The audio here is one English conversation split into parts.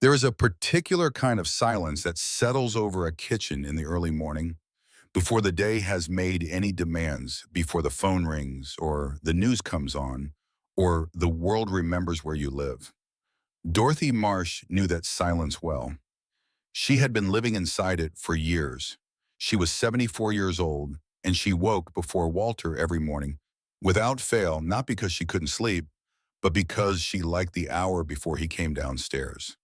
There is a particular kind of silence that settles over a kitchen in the early morning, before the day has made any demands, before the phone rings, or the news comes on, or the world remembers where you live. Dorothy Marsh knew that silence well. She had been living inside it for years. She was 74 years old, and she woke before Walter every morning, without fail, not because she couldn't sleep, but because she liked the hour before he came downstairs.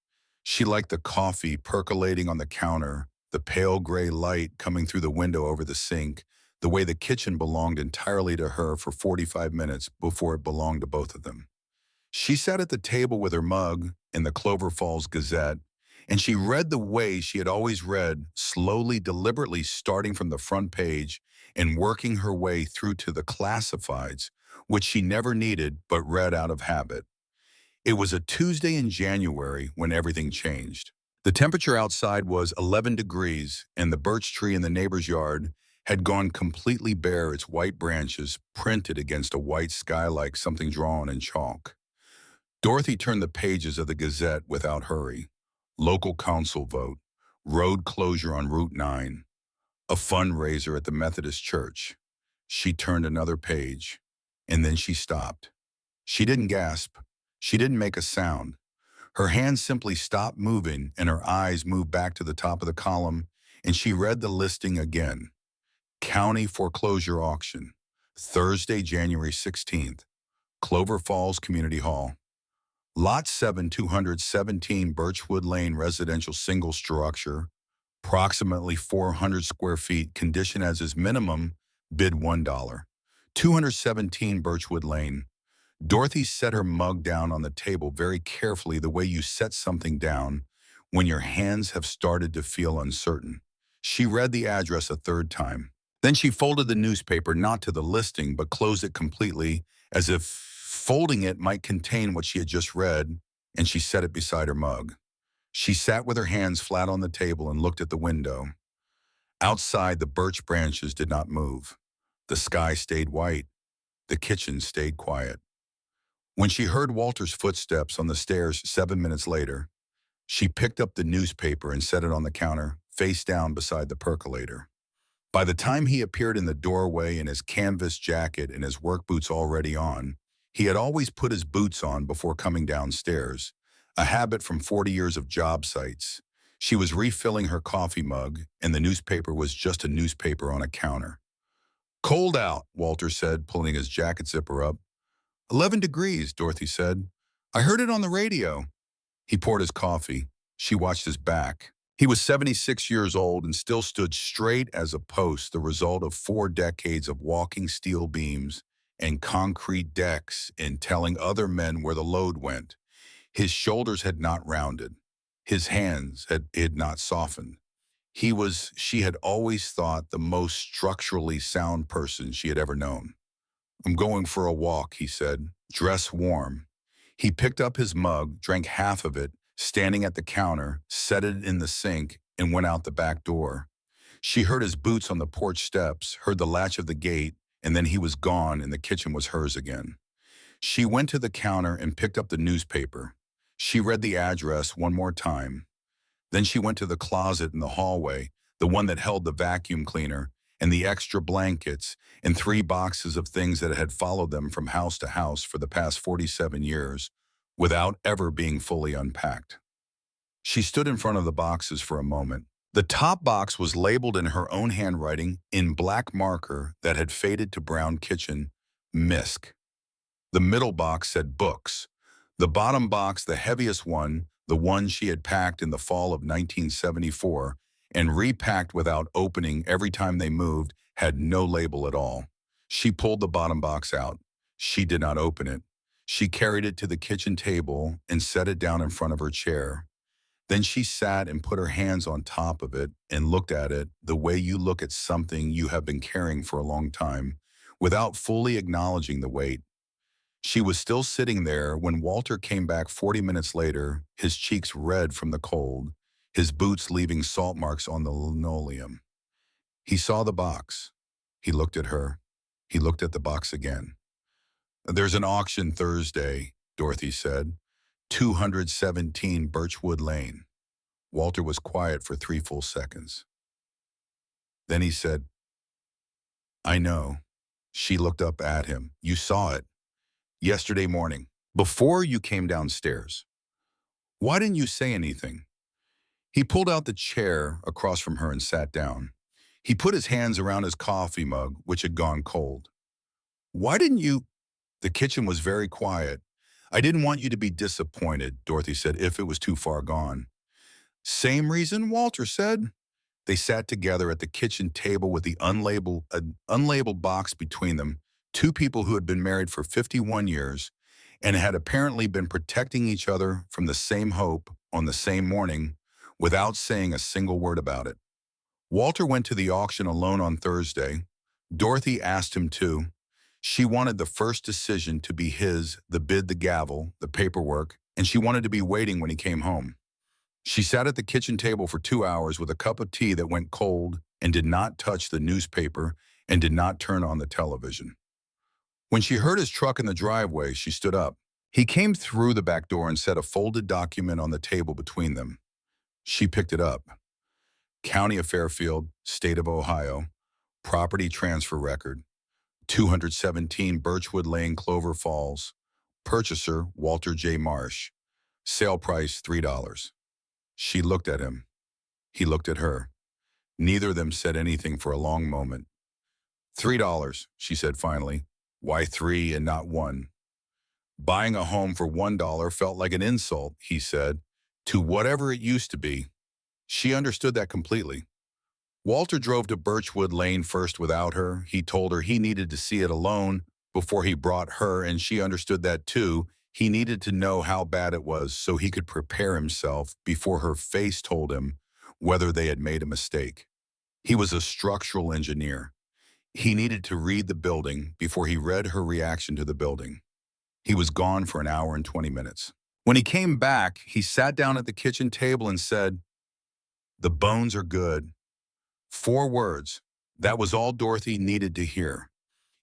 She liked the coffee percolating on the counter, the pale gray light coming through the window over the sink, the way the kitchen belonged entirely to her for 45 minutes before it belonged to both of them. She sat at the table with her mug in the Clover Falls Gazette, and she read the way she had always read, slowly, deliberately starting from the front page and working her way through to the classifieds, which she never needed but read out of habit. It was a Tuesday in January when everything changed. The temperature outside was 11 degrees, and the birch tree in the neighbor's yard had gone completely bare, its white branches printed against a white sky like something drawn in chalk. Dorothy turned the pages of the Gazette without hurry. Local council vote, road closure on Route 9, a fundraiser at the Methodist Church. She turned another page, and then she stopped. She didn't gasp. She didn't make a sound. Her hands simply stopped moving, and her eyes moved back to the top of the column, and she read the listing again. County foreclosure auction, Thursday, January 16th, Clover Falls Community Hall. Lot 7, 217 Birchwood Lane residential single structure, approximately 400 square feet, condition as is minimum, bid $1. 217 Birchwood Lane. Dorothy set her mug down on the table very carefully, the way you set something down when your hands have started to feel uncertain. She read the address a third time. Then she folded the newspaper not to the listing but closed it completely, as if folding it might contain what she had just read, and she set it beside her mug. She sat with her hands flat on the table and looked at the window. Outside, the birch branches did not move. The sky stayed white. The kitchen stayed quiet. When she heard Walter's footsteps on the stairs 7 minutes later, she picked up the newspaper and set it on the counter, face down beside the percolator. By the time he appeared in the doorway in his canvas jacket and his work boots already on, he had always put his boots on before coming downstairs, a habit from 40 years of job sites. She was refilling her coffee mug, and the newspaper was just a newspaper on a counter. "Cold out," Walter said, pulling his jacket zipper up. 11 degrees, Dorothy said. "I heard it on the radio." He poured his coffee. She watched his back. He was 76 years old and still stood straight as a post, the result of 4 decades of walking steel beams and concrete decks and telling other men where the load went. His shoulders had not rounded. His hands had not softened. He was, she had always thought, the most structurally sound person she had ever known. "I'm going for a walk," he said. "Dress warm." He picked up his mug, drank half of it, standing at the counter, set it in the sink, and went out the back door. She heard his boots on the porch steps, heard the latch of the gate, and then he was gone and the kitchen was hers again. She went to the counter and picked up the newspaper. She read the address one more time. Then she went to the closet in the hallway, the one that held the vacuum cleaner and the extra blankets and 3 boxes of things that had followed them from house to house for the past 47 years without ever being fully unpacked. She stood in front of the boxes for a moment. The top box was labeled in her own handwriting in black marker that had faded to brown kitchen, "Misk." The middle box said books. The bottom box, the heaviest one, the one she had packed in the fall of 1974 and repacked without opening every time they moved, had no label at all. She pulled the bottom box out. She did not open it. She carried it to the kitchen table and set it down in front of her chair. Then she sat and put her hands on top of it and looked at it the way you look at something you have been carrying for a long time, without fully acknowledging the weight. She was still sitting there when Walter came back 40 minutes later, his cheeks red from the cold, his boots leaving salt marks on the linoleum. He saw the box. He looked at her. He looked at the box again. "There's an auction Thursday," Dorothy said. 217 Birchwood Lane. Walter was quiet for 3 full seconds. Then he said, I know. She looked up at him. You saw it. Yesterday morning. Before you came downstairs. Why didn't you say anything? He pulled out the chair across from her and sat down. He put his hands around his coffee mug, which had gone cold. Why didn't you? The kitchen was very quiet. I didn't want you to be disappointed, Dorothy said, if it was too far gone. Same reason, Walter said. They sat together at the kitchen table with the unlabeled box between them, two people who had been married for 51 years and had apparently been protecting each other from the same hope on the same morning without saying a single word about it. Walter went to the auction alone on Thursday. Dorothy asked him to. She wanted the first decision to be his, the bid, the gavel, the paperwork, and she wanted to be waiting when he came home. She sat at the kitchen table for 2 hours with a cup of tea that went cold and did not touch the newspaper and did not turn on the television. When she heard his truck in the driveway, she stood up. He came through the back door and set a folded document on the table between them. She picked it up. County of Fairfield, State of Ohio, property transfer record, 217 Birchwood Lane, Clover Falls. Purchaser, Walter J. Marsh. Sale price, $3. She looked at him. He looked at her. Neither of them said anything for a long moment. $3, she said finally. Why 3 and not 1? Buying a home for $1 felt like an insult, he said, to whatever it used to be. She understood that completely. Walter drove to Birchwood Lane first without her. He told her he needed to see it alone before he brought her, and she understood that too. He needed to know how bad it was so he could prepare himself before her face told him whether they had made a mistake. He was a structural engineer. He needed to read the building before he read her reaction to the building. He was gone for an hour and 20 minutes. When he came back, he sat down at the kitchen table and said, "The bones are good." 4 words. That was all Dorothy needed to hear.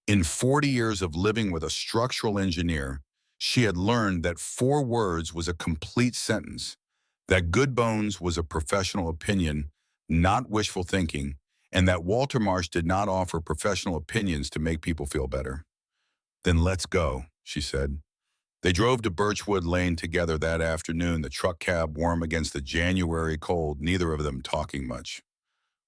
In 40 years of living with a structural engineer, she had learned that 4 words was a complete sentence, that good bones was a professional opinion, not wishful thinking, and that Walter Marsh did not offer professional opinions to make people feel better. Then let's go, she said. They drove to Birchwood Lane together that afternoon, the truck cab warm against the January cold, neither of them talking much.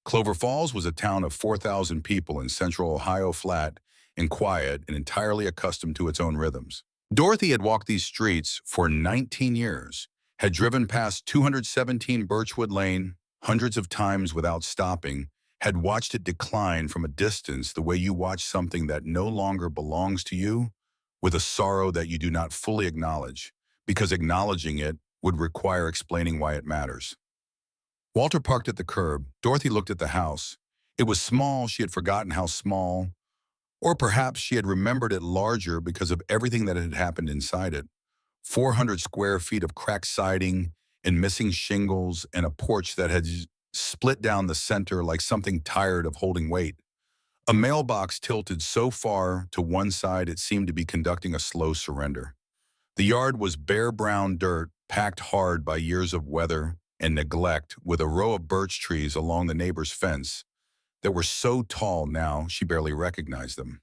Clover Falls was a town of 4,000 people in central Ohio, flat and quiet and entirely accustomed to its own rhythms. Dorothy had walked these streets for 19 years, had driven past 217 Birchwood Lane hundreds of times without stopping, had watched it decline from a distance the way you watch something that no longer belongs to you, with a sorrow that you do not fully acknowledge, because acknowledging it would require explaining why it matters. Walter parked at the curb. Dorothy looked at the house. It was small. She had forgotten how small. Or perhaps she had remembered it larger because of everything that had happened inside it. 400 square feet of cracked siding and missing shingles and a porch that had split down the center like something tired of holding weight. A mailbox tilted so far to one side it seemed to be conducting a slow surrender. The yard was bare brown dirt, packed hard by years of weather and neglect, with a row of birch trees along the neighbor's fence that were so tall now she barely recognized them.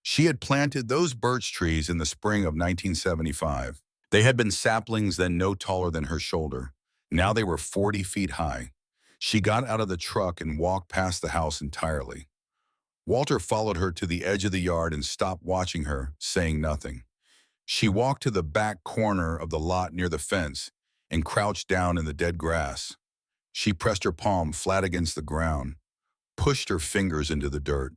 She had planted those birch trees in the spring of 1975. They had been saplings then no taller than her shoulder. Now they were 40 feet high. She got out of the truck and walked past the house entirely. Walter followed her to the edge of the yard and stopped watching her, saying nothing. She walked to the back corner of the lot near the fence and crouched down in the dead grass. She pressed her palm flat against the ground, pushed her fingers into the dirt.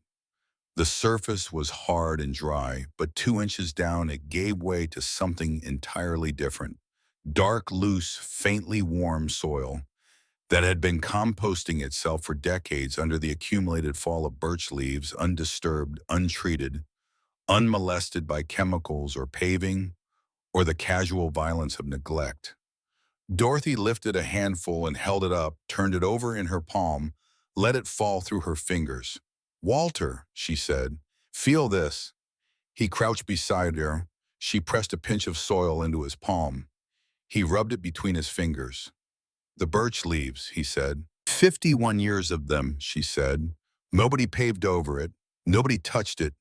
The surface was hard and dry, but 2 inches down it gave way to something entirely different. Dark, loose, faintly warm soil that had been composting itself for decades under the accumulated fall of birch leaves, undisturbed, untreated, unmolested by chemicals or paving or the casual violence of neglect. Dorothy lifted a handful and held it up, turned it over in her palm, let it fall through her fingers. "Walter," she said, "feel this." He crouched beside her. She pressed a pinch of soil into his palm. He rubbed it between his fingers. "The birch leaves," he said. 51 years of them, she said. Nobody paved over it. Nobody touched it.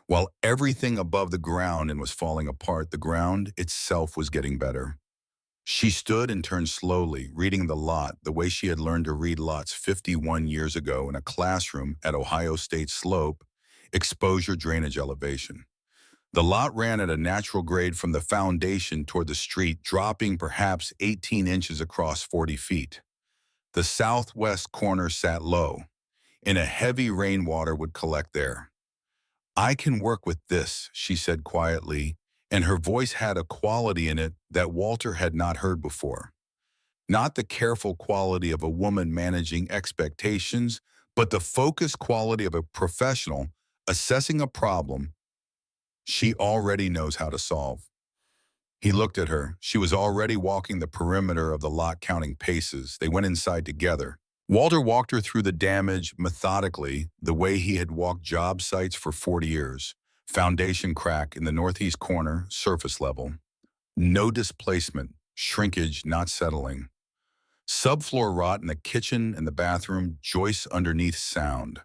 While everything above the ground and was falling apart, the ground itself was getting better. She stood and turned slowly, reading the lot the way she had learned to read lots 51 years ago in a classroom at Ohio State Slope, exposure drainage elevation. The lot ran at a natural grade from the foundation toward the street, dropping perhaps 18 inches across 40 feet. The southwest corner sat low, and a heavy rainwater would collect there. "I can work with this," she said quietly, and her voice had a quality in it that Walter had not heard before. Not the careful quality of a woman managing expectations, but the focused quality of a professional assessing a problem she already knows how to solve. He looked at her. She was already walking the perimeter of the lot counting paces. They went inside together. Walter walked her through the damage methodically, the way he had walked job sites for 40 years. Foundation crack in the northeast corner, surface level. No displacement, shrinkage not settling. Subfloor rot in the kitchen and the bathroom, joists underneath sound.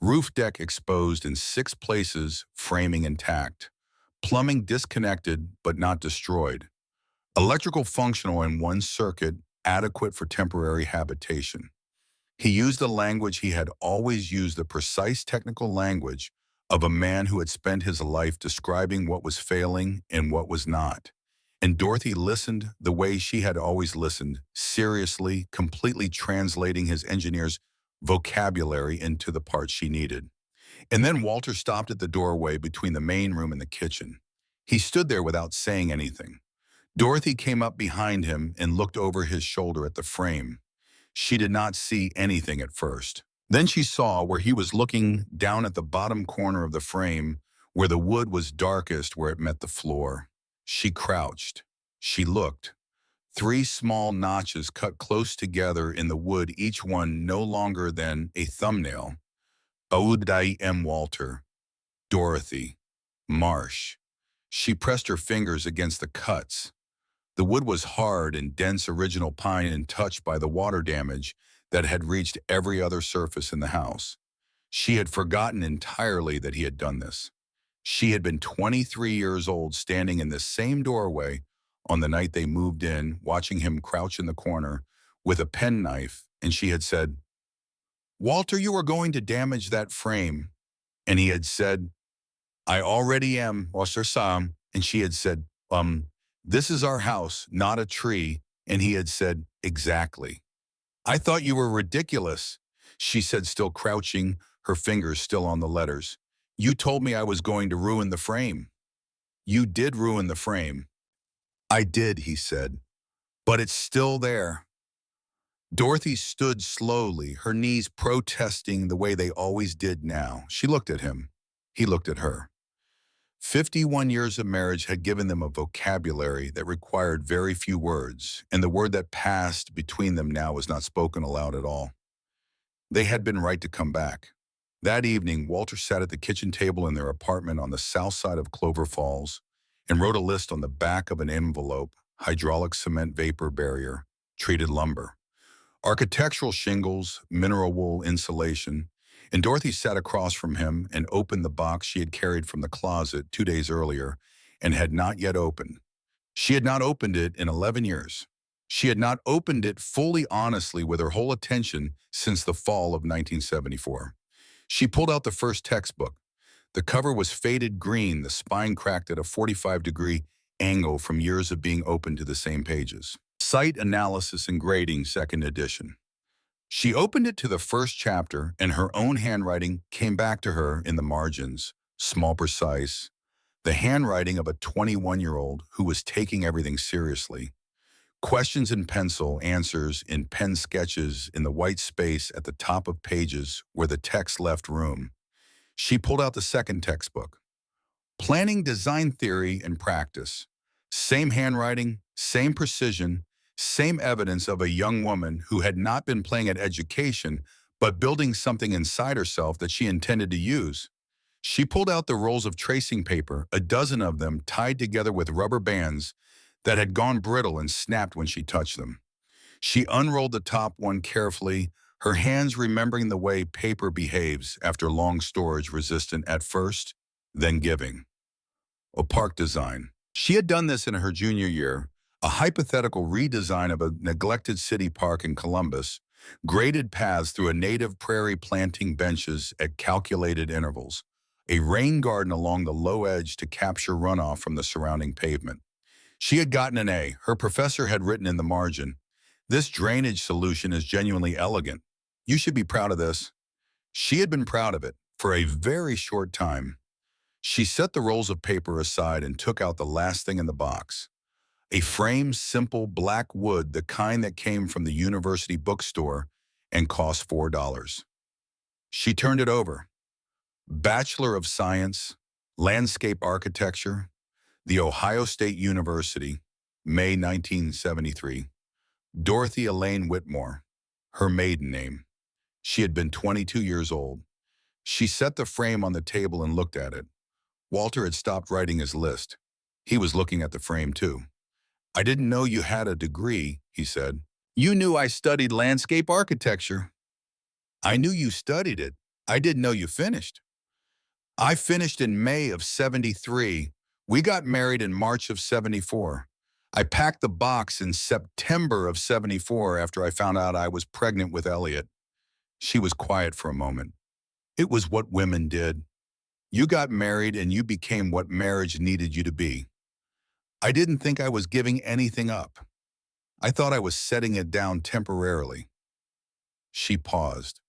Roof deck exposed in 6 places, framing intact. Plumbing disconnected but not destroyed. Electrical functional in one circuit, adequate for temporary habitation. He used the language he had always used, the precise technical language of a man who had spent his life describing what was failing and what was not. And Dorothy listened the way she had always listened, seriously, completely translating his engineer's vocabulary into the parts she needed. And then Walter stopped at the doorway between the main room and the kitchen. He stood there without saying anything. Dorothy came up behind him and looked over his shoulder at the frame. She did not see anything at first. Then she saw where he was looking down at the bottom corner of the frame, where the wood was darkest where it met the floor. She crouched. She looked. 3 small notches cut close together in the wood, each one no longer than a thumbnail. Audai M. Walter. Dorothy. Marsh. She pressed her fingers against the cuts. The wood was hard and dense original pine and touched by the water damage that had reached every other surface in the house. She had forgotten entirely that he had done this. She had been 23 years old, standing in the same doorway on the night they moved in, watching him crouch in the corner with a penknife, and she had said, "Walter, you are going to damage that frame." And he had said, "I already am, Mr. Sam." And she had said, "This is our house, not a tree." And he had said, "Exactly." "I thought you were ridiculous," she said, still crouching, her fingers still on the letters. "You told me I was going to ruin the frame." "You did ruin the frame." "I did," he said, "but it's still there." Dorothy stood slowly, her knees protesting the way they always did now. She looked at him. He looked at her. 51 years of marriage had given them a vocabulary that required very few words, and the word that passed between them now was not spoken aloud at all. They had been right to come back. That evening, Walter sat at the kitchen table in their apartment on the south side of Clover Falls and wrote a list on the back of an envelope: hydraulic cement vapor barrier, treated lumber, architectural shingles, mineral wool insulation. And Dorothy sat across from him and opened the box she had carried from the closet 2 days earlier and had not yet opened. She had not opened it in 11 years. She had not opened it fully honestly with her whole attention since the fall of 1974. She pulled out the first textbook. The cover was faded green, the spine cracked at a 45-degree angle from years of being opened to the same pages. Site Analysis and Grading, second edition. She opened it to the first chapter, and her own handwriting came back to her in the margins, small, precise, the handwriting of a 21-year-old who was taking everything seriously. Questions in pencil, answers in pen sketches in the white space at the top of pages where the text left room. She pulled out the second textbook. Planning, Design Theory, and Practice. Same handwriting, same precision, same evidence of a young woman who had not been playing at education, but building something inside herself that she intended to use. She pulled out the rolls of tracing paper, a dozen of them tied together with rubber bands that had gone brittle and snapped when she touched them. She unrolled the top one carefully, her hands remembering the way paper behaves after long storage, resistant at first, then giving. A park design. She had done this in her junior year, a hypothetical redesign of a neglected city park in Columbus, graded paths through a native prairie planting benches at calculated intervals, a rain garden along the low edge to capture runoff from the surrounding pavement. She had gotten an A. Her professor had written in the margin, "This drainage solution is genuinely elegant. You should be proud of this." She had been proud of it for a very short time. She set the rolls of paper aside and took out the last thing in the box. A framed, simple black wood, the kind that came from the university bookstore and cost $4. She turned it over. Bachelor of Science, Landscape Architecture, The Ohio State University, May 1973. Dorothy Elaine Whitmore, her maiden name. She had been 22 years old. She set the frame on the table and looked at it. Walter had stopped writing his list. He was looking at the frame too. "I didn't know you had a degree," he said. "You knew I studied landscape architecture." "I knew you studied it. I didn't know you finished." "I finished in May of '73. We got married in March of '74. I packed the box in September of '74 after I found out I was pregnant with Elliot." She was quiet for a moment. "It was what women did. You got married and you became what marriage needed you to be. I didn't think I was giving anything up. I thought I was setting it down temporarily." She paused.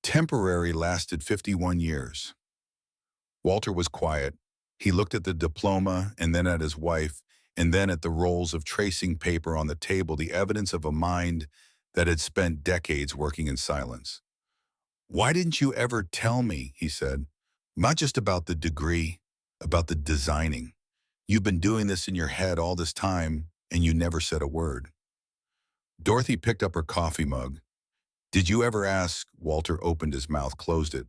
Temporary lasted 51 years. Walter was quiet. He looked at the diploma and then at his wife and then at the rolls of tracing paper on the table, the evidence of a mind that had spent decades working in silence. "Why didn't you ever tell me," he said, "not just about the degree, about the designing? You've been doing this in your head all this time, and you never said a word." Dorothy picked up her coffee mug. "Did you ever ask?" Walter opened his mouth, closed it.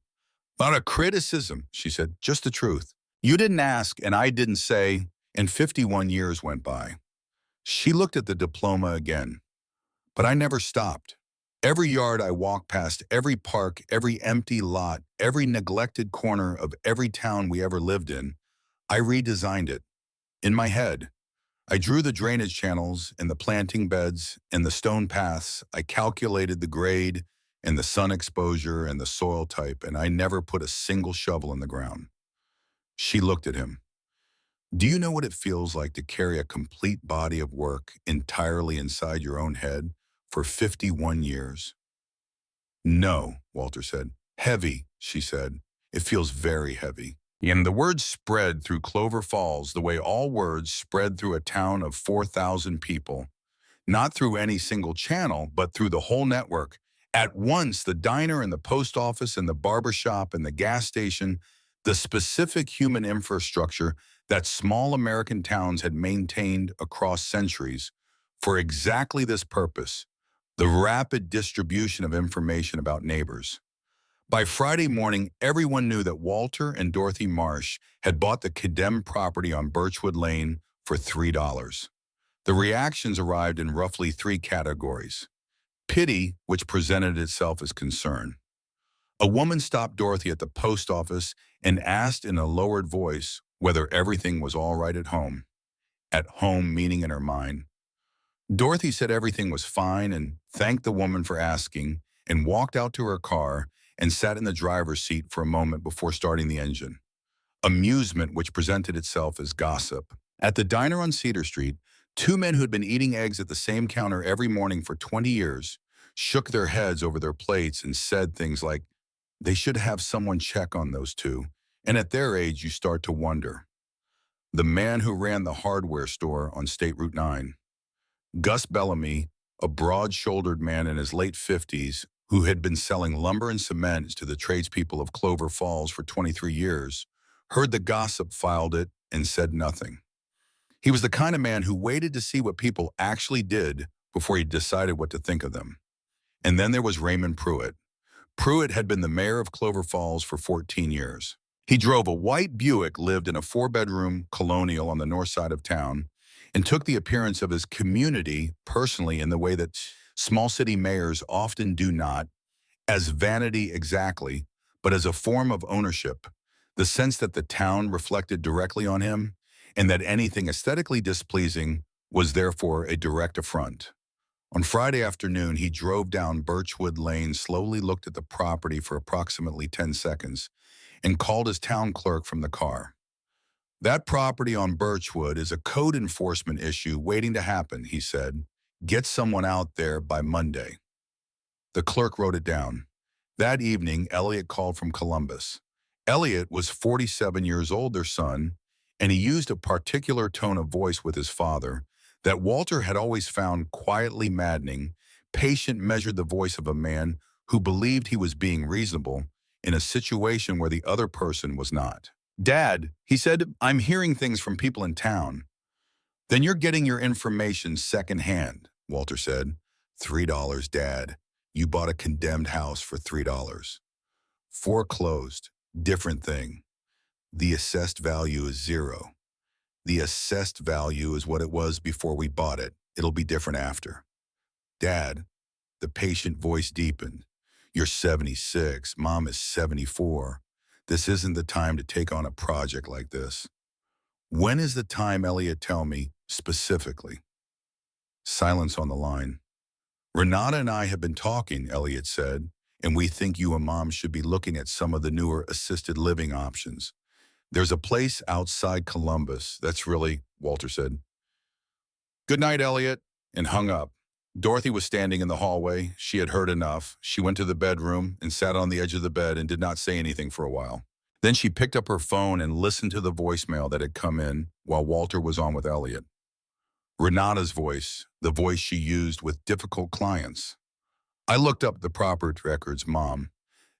"Not a criticism," she said, "just the truth. You didn't ask, and I didn't say, and 51 years went by." She looked at the diploma again. "But I never stopped. Every yard I walked past, every park, every empty lot, every neglected corner of every town we ever lived in, I redesigned it. In my head. I drew the drainage channels and the planting beds and the stone paths. I calculated the grade and the sun exposure and the soil type, and I never put a single shovel in the ground." She looked at him. "Do you know what it feels like to carry a complete body of work entirely inside your own head for 51 years?" "No," Walter said. "Heavy," she said. "It feels very heavy." And the words spread through Clover Falls the way all words spread through a town of 4,000 people. Not through any single channel, but through the whole network. At once, the diner and the post office and the barber shop and the gas station, the specific human infrastructure that small American towns had maintained across centuries for exactly this purpose, the rapid distribution of information about neighbors. By Friday morning, everyone knew that Walter and Dorothy Marsh had bought the condemned property on Birchwood Lane for $3. The reactions arrived in roughly three categories. Pity, which presented itself as concern. A woman stopped Dorothy at the post office and asked in a lowered voice whether everything was all right at home. At home meaning in her mind. Dorothy said everything was fine and thanked the woman for asking and walked out to her car and sat in the driver's seat for a moment before starting the engine. Amusement, which presented itself as gossip. At the diner on Cedar Street, two men who had been eating eggs at the same counter every morning for 20 years shook their heads over their plates and said things like, "They should have someone check on those two." And at their age, you start to wonder. The man who ran the hardware store on State Route 9. Gus Bellamy, a broad-shouldered man in his late 50s, who had been selling lumber and cement to the tradespeople of Clover Falls for 23 years, heard the gossip, filed it, and said nothing. He was the kind of man who waited to see what people actually did before he decided what to think of them. And then there was Raymond Pruitt. Pruitt had been the mayor of Clover Falls for 14 years. He drove a white Buick, lived in a 4-bedroom colonial on the north side of town, and took the appearance of his community personally in the way that small city mayors often do, not as vanity exactly, but as a form of ownership, the sense that the town reflected directly on him and that anything aesthetically displeasing was therefore a direct affront. On Friday afternoon, he drove down Birchwood Lane, slowly looked at the property for approximately 10 seconds, and called his town clerk from the car. That property on Birchwood is a code enforcement issue waiting to happen, he said. Get someone out there by Monday. The clerk wrote it down. That evening, Elliot called from Columbus. Elliot was 47 years old, their son, and he used a particular tone of voice with his father that Walter had always found quietly maddening. Patient measured the voice of a man who believed he was being reasonable in a situation where the other person was not. Dad, he said, I'm hearing things from people in town. Then you're getting your information secondhand, Walter said. $3, Dad. You bought a condemned house for $3. Foreclosed, different thing. The assessed value is zero. The assessed value is what it was before we bought it. It'll be different after. Dad, the patient voice deepened. You're 76, Mom is 74. This isn't the time to take on a project like this. When is the time, Elliot? Tell me, specifically. Silence on the line. Renata and I have been talking, Elliot said, and we think you and Mom should be looking at some of the newer assisted living options. There's a place outside Columbus that's really, Walter said. Good night, Elliot, and hung up. Dorothy was standing in the hallway. She had heard enough. She went to the bedroom and sat on the edge of the bed and did not say anything for a while. Then she picked up her phone and listened to the voicemail that had come in while Walter was on with Elliot. Renata's voice, the voice she used with difficult clients. I looked up the property records, Mom.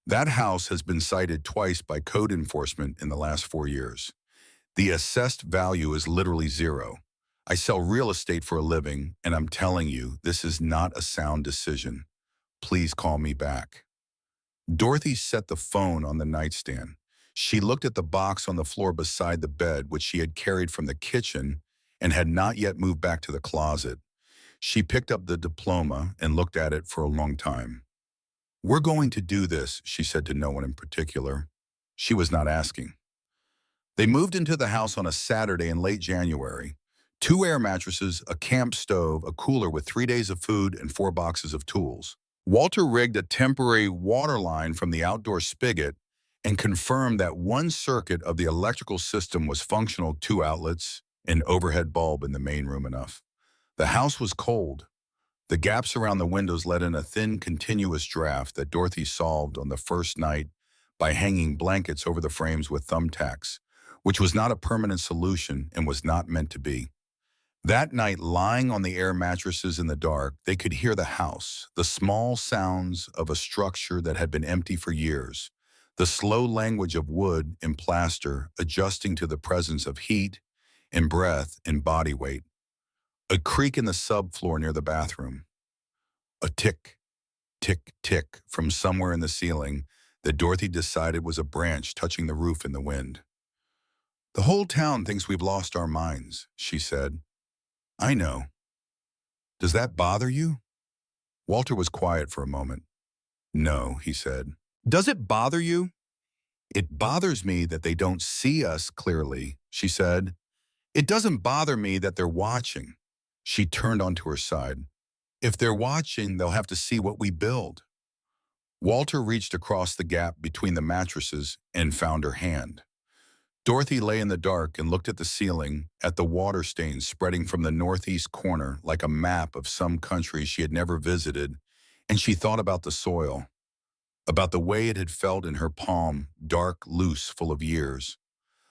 That house has been cited twice by code enforcement in the last 4 years. The assessed value is literally zero. I sell real estate for a living, and I'm telling you, this is not a sound decision. Please call me back. Dorothy set the phone on the nightstand. She looked at the box on the floor beside the bed, which she had carried from the kitchen and had not yet moved back to the closet. She picked up the diploma and looked at it for a long time. We're going to do this, she said to no one in particular. She was not asking. They moved into the house on a Saturday in late January. 2 air mattresses, a camp stove, a cooler with 3 days of food, and 4 boxes of tools. Walter rigged a temporary water line from the outdoor spigot and confirmed that one circuit of the electrical system was functional, 2 outlets, an overhead bulb in the main room enough. The house was cold. The gaps around the windows let in a thin, continuous draft that Dorothy solved on the first night by hanging blankets over the frames with thumbtacks, which was not a permanent solution and was not meant to be. That night, lying on the air mattresses in the dark, they could hear the house, the small sounds of a structure that had been empty for years, the slow language of wood and plaster adjusting to the presence of heat and breath and body weight. A creak in the subfloor near the bathroom. A tick, tick, tick from somewhere in the ceiling that Dorothy decided was a branch touching the roof in the wind. The whole town thinks we've lost our minds, she said. I know. Does that bother you? Walter was quiet for a moment. No, he said. Does it bother you? It bothers me that they don't see us clearly, she said. It doesn't bother me that they're watching. She turned onto her side. If they're watching, they'll have to see what we build. Walter reached across the gap between the mattresses and found her hand. Dorothy lay in the dark and looked at the ceiling, at the water stains spreading from the northeast corner like a map of some country she had never visited, and she thought about the soil, about the way it had felt in her palm, dark, loose, full of years,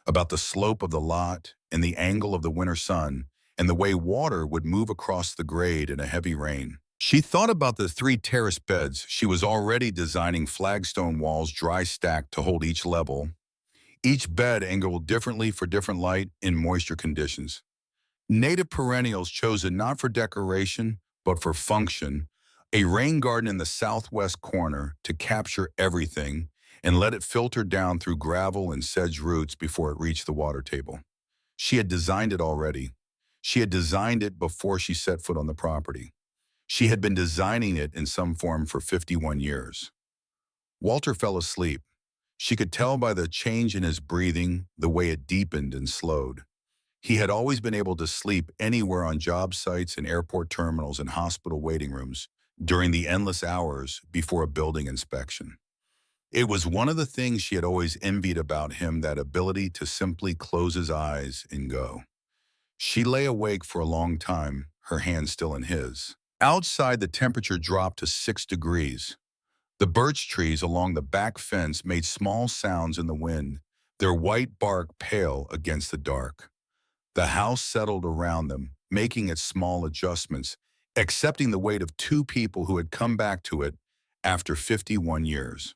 about the slope of the lot and the angle of the winter sun, and the way water would move across the grade in a heavy rain. She thought about the 3 terrace beds. She was already designing flagstone walls dry stacked to hold each level, each bed angled differently for different light and moisture conditions. Native perennials chosen not for decoration, but for function, a rain garden in the southwest corner to capture everything and let it filter down through gravel and sedge roots before it reached the water table. She had designed it already. She had designed it before she set foot on the property. She had been designing it in some form for 51 years. Walter fell asleep. She could tell by the change in his breathing, the way it deepened and slowed. He had always been able to sleep anywhere on job sites and airport terminals and hospital waiting rooms during the endless hours before a building inspection. It was one of the things she had always envied about him, that ability to simply close his eyes and go. She lay awake for a long time, her hand still in his. Outside, the temperature dropped to 6 degrees. The birch trees along the back fence made small sounds in the wind, their white bark pale against the dark. The house settled around them, making its small adjustments, accepting the weight of two people who had come back to it after 51 years.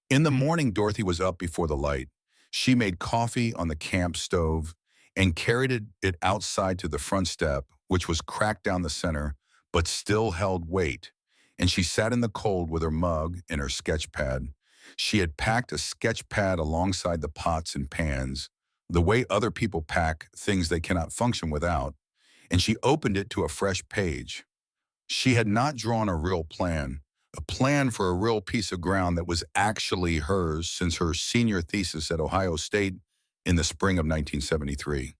In the morning, Dorothy was up before the light. She made coffee on the camp stove and carried it outside to the front step, which was cracked down the center, but still held weight. And she sat in the cold with her mug and her sketch pad. She had packed a sketch pad alongside the pots and pans, the way other people pack things they cannot function without, and she opened it to a fresh page. She had not drawn a plan for a real piece of ground that was actually hers since her senior thesis at Ohio State in the spring of 1973.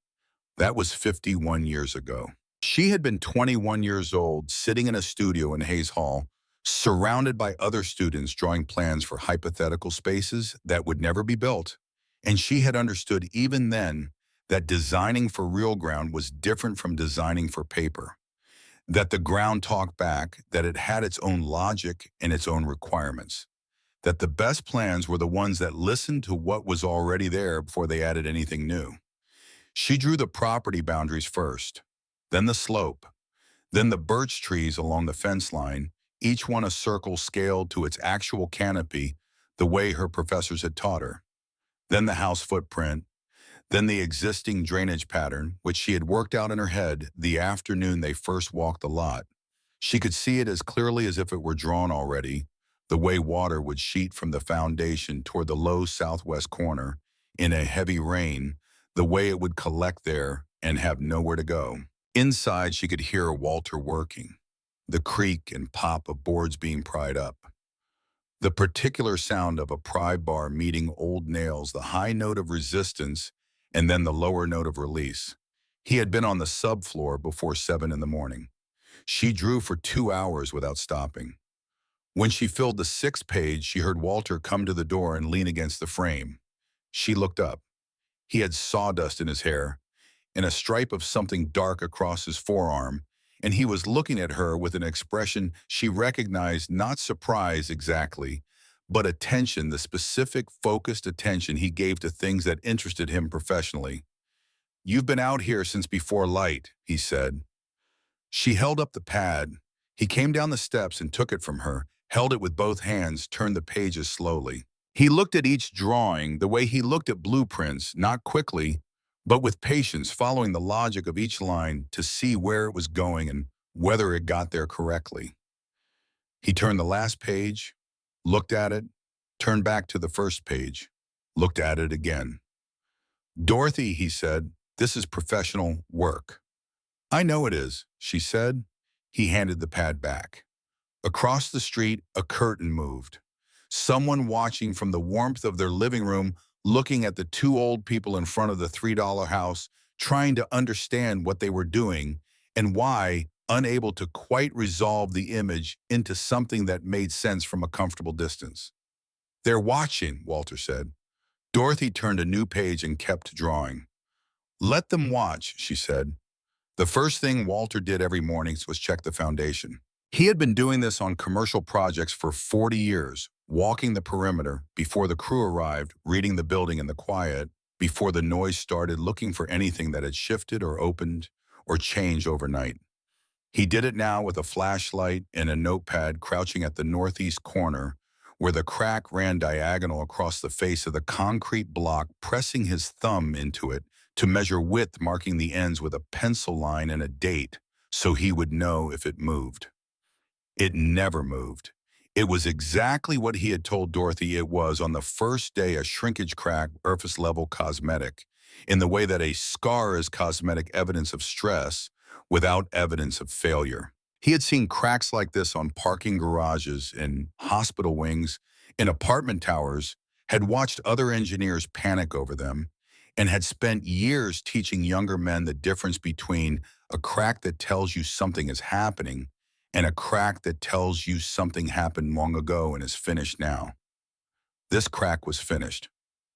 That was 51 years ago. She had been 21 years old, sitting in a studio in Hayes Hall, surrounded by other students drawing plans for hypothetical spaces that would never be built. And she had understood even then that designing for real ground was different from designing for paper, that the ground talked back, that it had its own logic and its own requirements, that the best plans were the ones that listened to what was already there before they added anything new. She drew the property boundaries first, then the slope, then the birch trees along the fence line, each one a circle scaled to its actual canopy the way her professors had taught her, then the house footprint, then the existing drainage pattern, which she had worked out in her head the afternoon they first walked the lot. She could see it as clearly as if it were drawn already, the way water would sheet from the foundation toward the low southwest corner in a heavy rain, the way it would collect there and have nowhere to go. Inside, she could hear Walter working, the creak and pop of boards being pried up, the particular sound of a pry bar meeting old nails, the high note of resistance, and then the lower note of release. He had been on the subfloor before 7 in the morning. She drew for 2 hours without stopping. When she filled the 6th page, she heard Walter come to the door and lean against the frame. She looked up. He had sawdust in his hair and a stripe of something dark across his forearm, and he was looking at her with an expression she recognized, not surprise exactly, but attention, the specific, focused attention he gave to things that interested him professionally. "You've been out here since before light," he said. She held up the pad. He came down the steps and took it from her, held it with both hands, turned the pages slowly. He looked at each drawing the way he looked at blueprints, not quickly, but with patience, following the logic of each line to see where it was going and whether it got there correctly. He turned the last page, looked at it, turned back to the first page, looked at it again. "Dorothy," he said, "this is professional work." "I know it is," she said. He handed the pad back. Across the street, a curtain moved. Someone watching from the warmth of their living room, looking at the two old people in front of the $3 house, trying to understand what they were doing and why, unable to quite resolve the image into something that made sense from a comfortable distance. "They're watching," Walter said. Dorothy turned a new page and kept drawing. "Let them watch," she said. The first thing Walter did every morning was check the foundation. He had been doing this on commercial projects for 40 years, walking the perimeter before the crew arrived, reading the building in the quiet, before the noise started, looking for anything that had shifted or opened or changed overnight. He did it now with a flashlight and a notepad, crouching at the northeast corner where the crack ran diagonal across the face of the concrete block, pressing his thumb into it to measure width, marking the ends with a pencil line and a date so he would know if it moved. It never moved. It was exactly what he had told Dorothy it was on the first day, a shrinkage crack, surface level cosmetic. in the way that a scar is cosmetic evidence of stress without evidence of failure. He had seen cracks like this on parking garages, in hospital wings, in apartment towers, had watched other engineers panic over them, and had spent years teaching younger men the difference between a crack that tells you something is happening and a crack that tells you something happened long ago and is finished now. This crack was finished.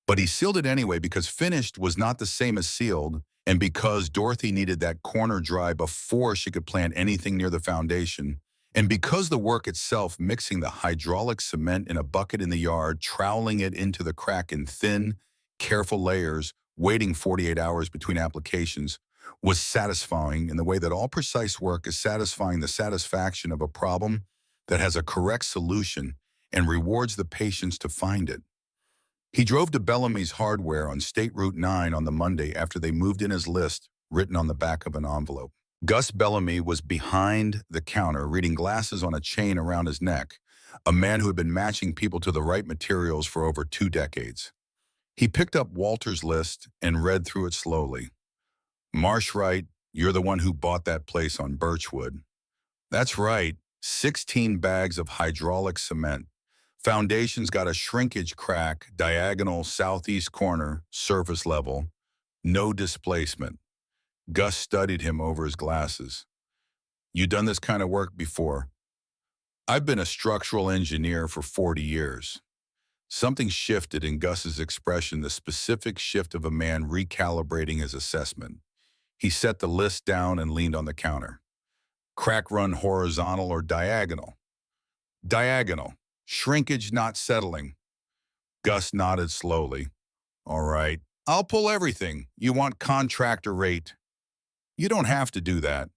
But he sealed it anyway because finished was not the same as sealed, and because Dorothy needed that corner dry before she could plant anything near the foundation, and because the work itself, mixing the hydraulic cement in a bucket in the yard, troweling it into the crack in thin, careful layers, waiting 48 hours between applications, was satisfying in the way that all precise work is satisfying the satisfaction of a problem that has a correct solution and rewards the patience to find it. He drove to Bellamy's Hardware on State Route 9 on the Monday after they moved in his list, written on the back of an envelope. Gus Bellamy was behind the counter, reading glasses on a chain around his neck, a man who had been matching people to the right materials for over 2 decades. He picked up Walter's list and read through it slowly. Marsh right, you're the one who bought that place on Birchwood. That's right, 16 bags of hydraulic cement. Foundation's got a shrinkage crack, diagonal southeast corner, surface level. No displacement. Gus studied him over his glasses. You done this kind of work before? I've been a structural engineer for 40 years. Something shifted in Gus's expression, the specific shift of a man recalibrating his assessment. He set the list down and leaned on the counter. Crack run horizontal or diagonal? Diagonal. Shrinkage not settling. Gus nodded slowly. All right, I'll pull everything. You want contractor rate? You don't have to do that.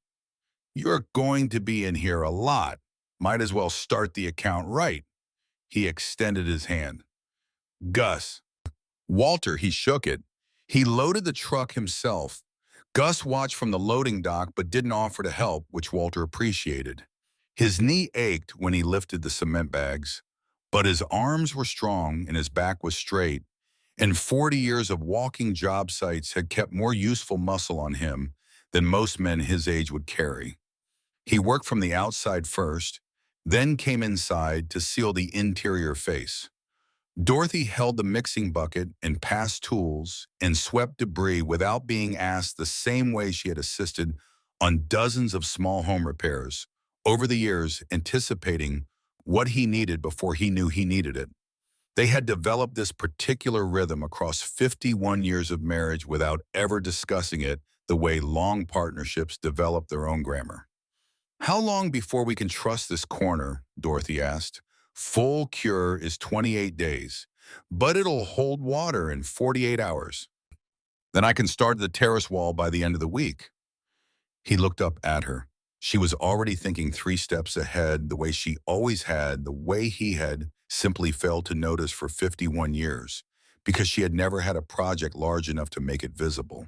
You're going to be in here a lot. Might as well start the account right. He extended his hand. Gus. Walter, he shook it. He loaded the truck himself. Gus watched from the loading dock but didn't offer to help, which Walter appreciated. His knee ached when he lifted the cement bags, but his arms were strong and his back was straight, and 40 years of walking job sites had kept more useful muscle on him than most men his age would carry. He worked from the outside first, then came inside to seal the interior face. Dorothy held the mixing bucket and passed tools and swept debris without being asked, the same way she had assisted on dozens of small home repairs over the years, anticipating what he needed before he knew he needed it. They had developed this particular rhythm across 51 years of marriage without ever discussing it the way long partnerships develop their own grammar. How long before we can trust this corner? Dorothy asked. Full cure is 28 days, but it'll hold water in 48 hours. Then I can start the terrace wall by the end of the week. He looked up at her. She was already thinking 3 steps ahead, the way she always had, the way he had simply failed to notice for 51 years, because she had never had a project large enough to make it visible.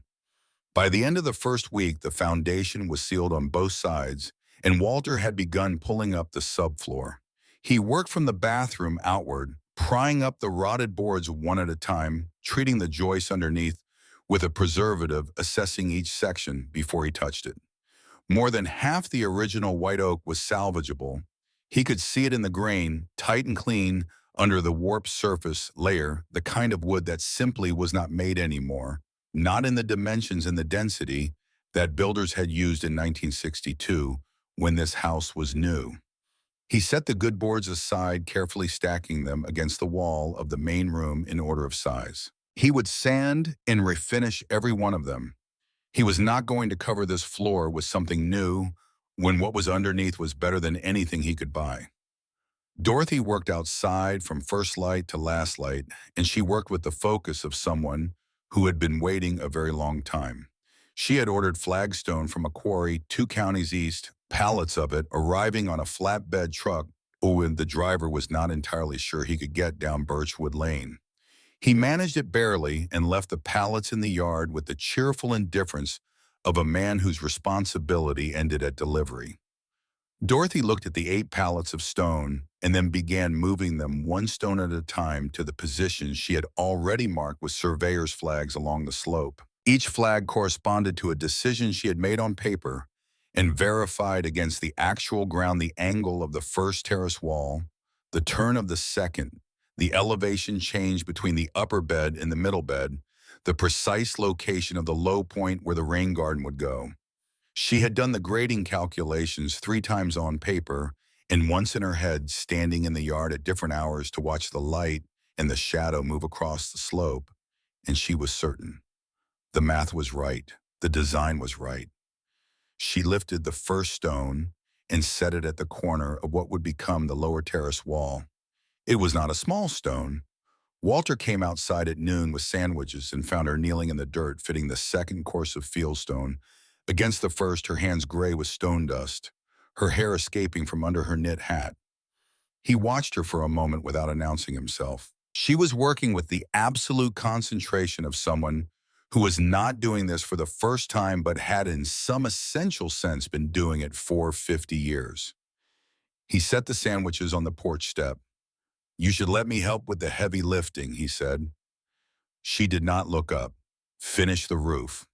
By the end of the first week, the foundation was sealed on both sides, and Walter had begun pulling up the subfloor. He worked from the bathroom outward, prying up the rotted boards one at a time, treating the joists underneath with a preservative, assessing each section before he touched it. More than half the original white oak was salvageable. He could see it in the grain, tight and clean, under the warped surface layer, the kind of wood that simply was not made anymore, not in the dimensions and the density that builders had used in 1962 when this house was new. He set the good boards aside, carefully stacking them against the wall of the main room in order of size. He would sand and refinish every one of them. He was not going to cover this floor with something new when what was underneath was better than anything he could buy. Dorothy worked outside from first light to last light, and she worked with the focus of someone who had been waiting a very long time. She had ordered flagstone from a quarry 2 counties east, pallets of it arriving on a flatbed truck when the driver was not entirely sure he could get down Birchwood Lane. He managed it barely and left the pallets in the yard with the cheerful indifference of a man whose responsibility ended at delivery. Dorothy looked at the 8 pallets of stone and then began moving them 1 stone at a time to the positions she had already marked with surveyor's flags along the slope. Each flag corresponded to a decision she had made on paper and verified against the actual ground: the angle of the first terrace wall, the turn of the second, the elevation change between the upper bed and the middle bed, the precise location of the low point where the rain garden would go. She had done the grading calculations 3 times on paper and once in her head, standing in the yard at different hours to watch the light and the shadow move across the slope, and she was certain. The math was right. The design was right. She lifted the first stone and set it at the corner of what would become the lower terrace wall. It was not a small stone. Walter came outside at noon with sandwiches and found her kneeling in the dirt, fitting the second course of fieldstone. Against the first, her hands gray with stone dust, her hair escaping from under her knit hat. He watched her for a moment without announcing himself. She was working with the absolute concentration of someone who was not doing this for the first time but had in some essential sense been doing it for 50 years. He set the sandwiches on the porch step. "You should let me help with the heavy lifting," he said. She did not look up. "Finish the roof."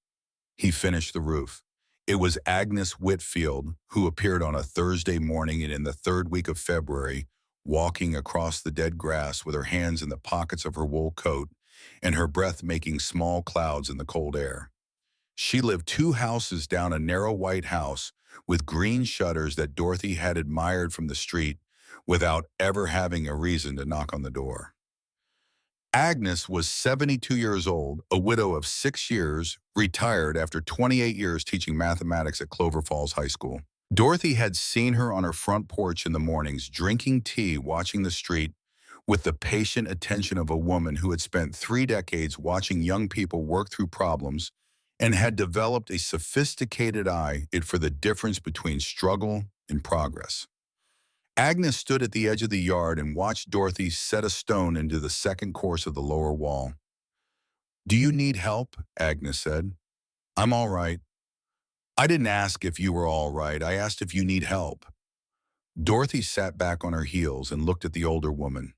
He finished the roof. It was Agnes Whitfield who appeared on a Thursday morning and in the third week of February, walking across the dead grass with her hands in the pockets of her wool coat and her breath making small clouds in the cold air. She lived 2 houses down a narrow white house with green shutters that Dorothy had admired from the street without ever having a reason to knock on the door. Agnes was 72 years old, a widow of 6 years, retired after 28 years teaching mathematics at Clover Falls High School. Dorothy had seen her on her front porch in the mornings, drinking tea, watching the street, with the patient attention of a woman who had spent 3 decades watching young people work through problems and had developed a sophisticated eye for the difference between struggle and progress. Agnes stood at the edge of the yard and watched Dorothy set a stone into the second course of the lower wall. "Do you need help?" Agnes said. "I'm all right." "I didn't ask if you were all right. I asked if you need help." Dorothy sat back on her heels and looked at the older woman.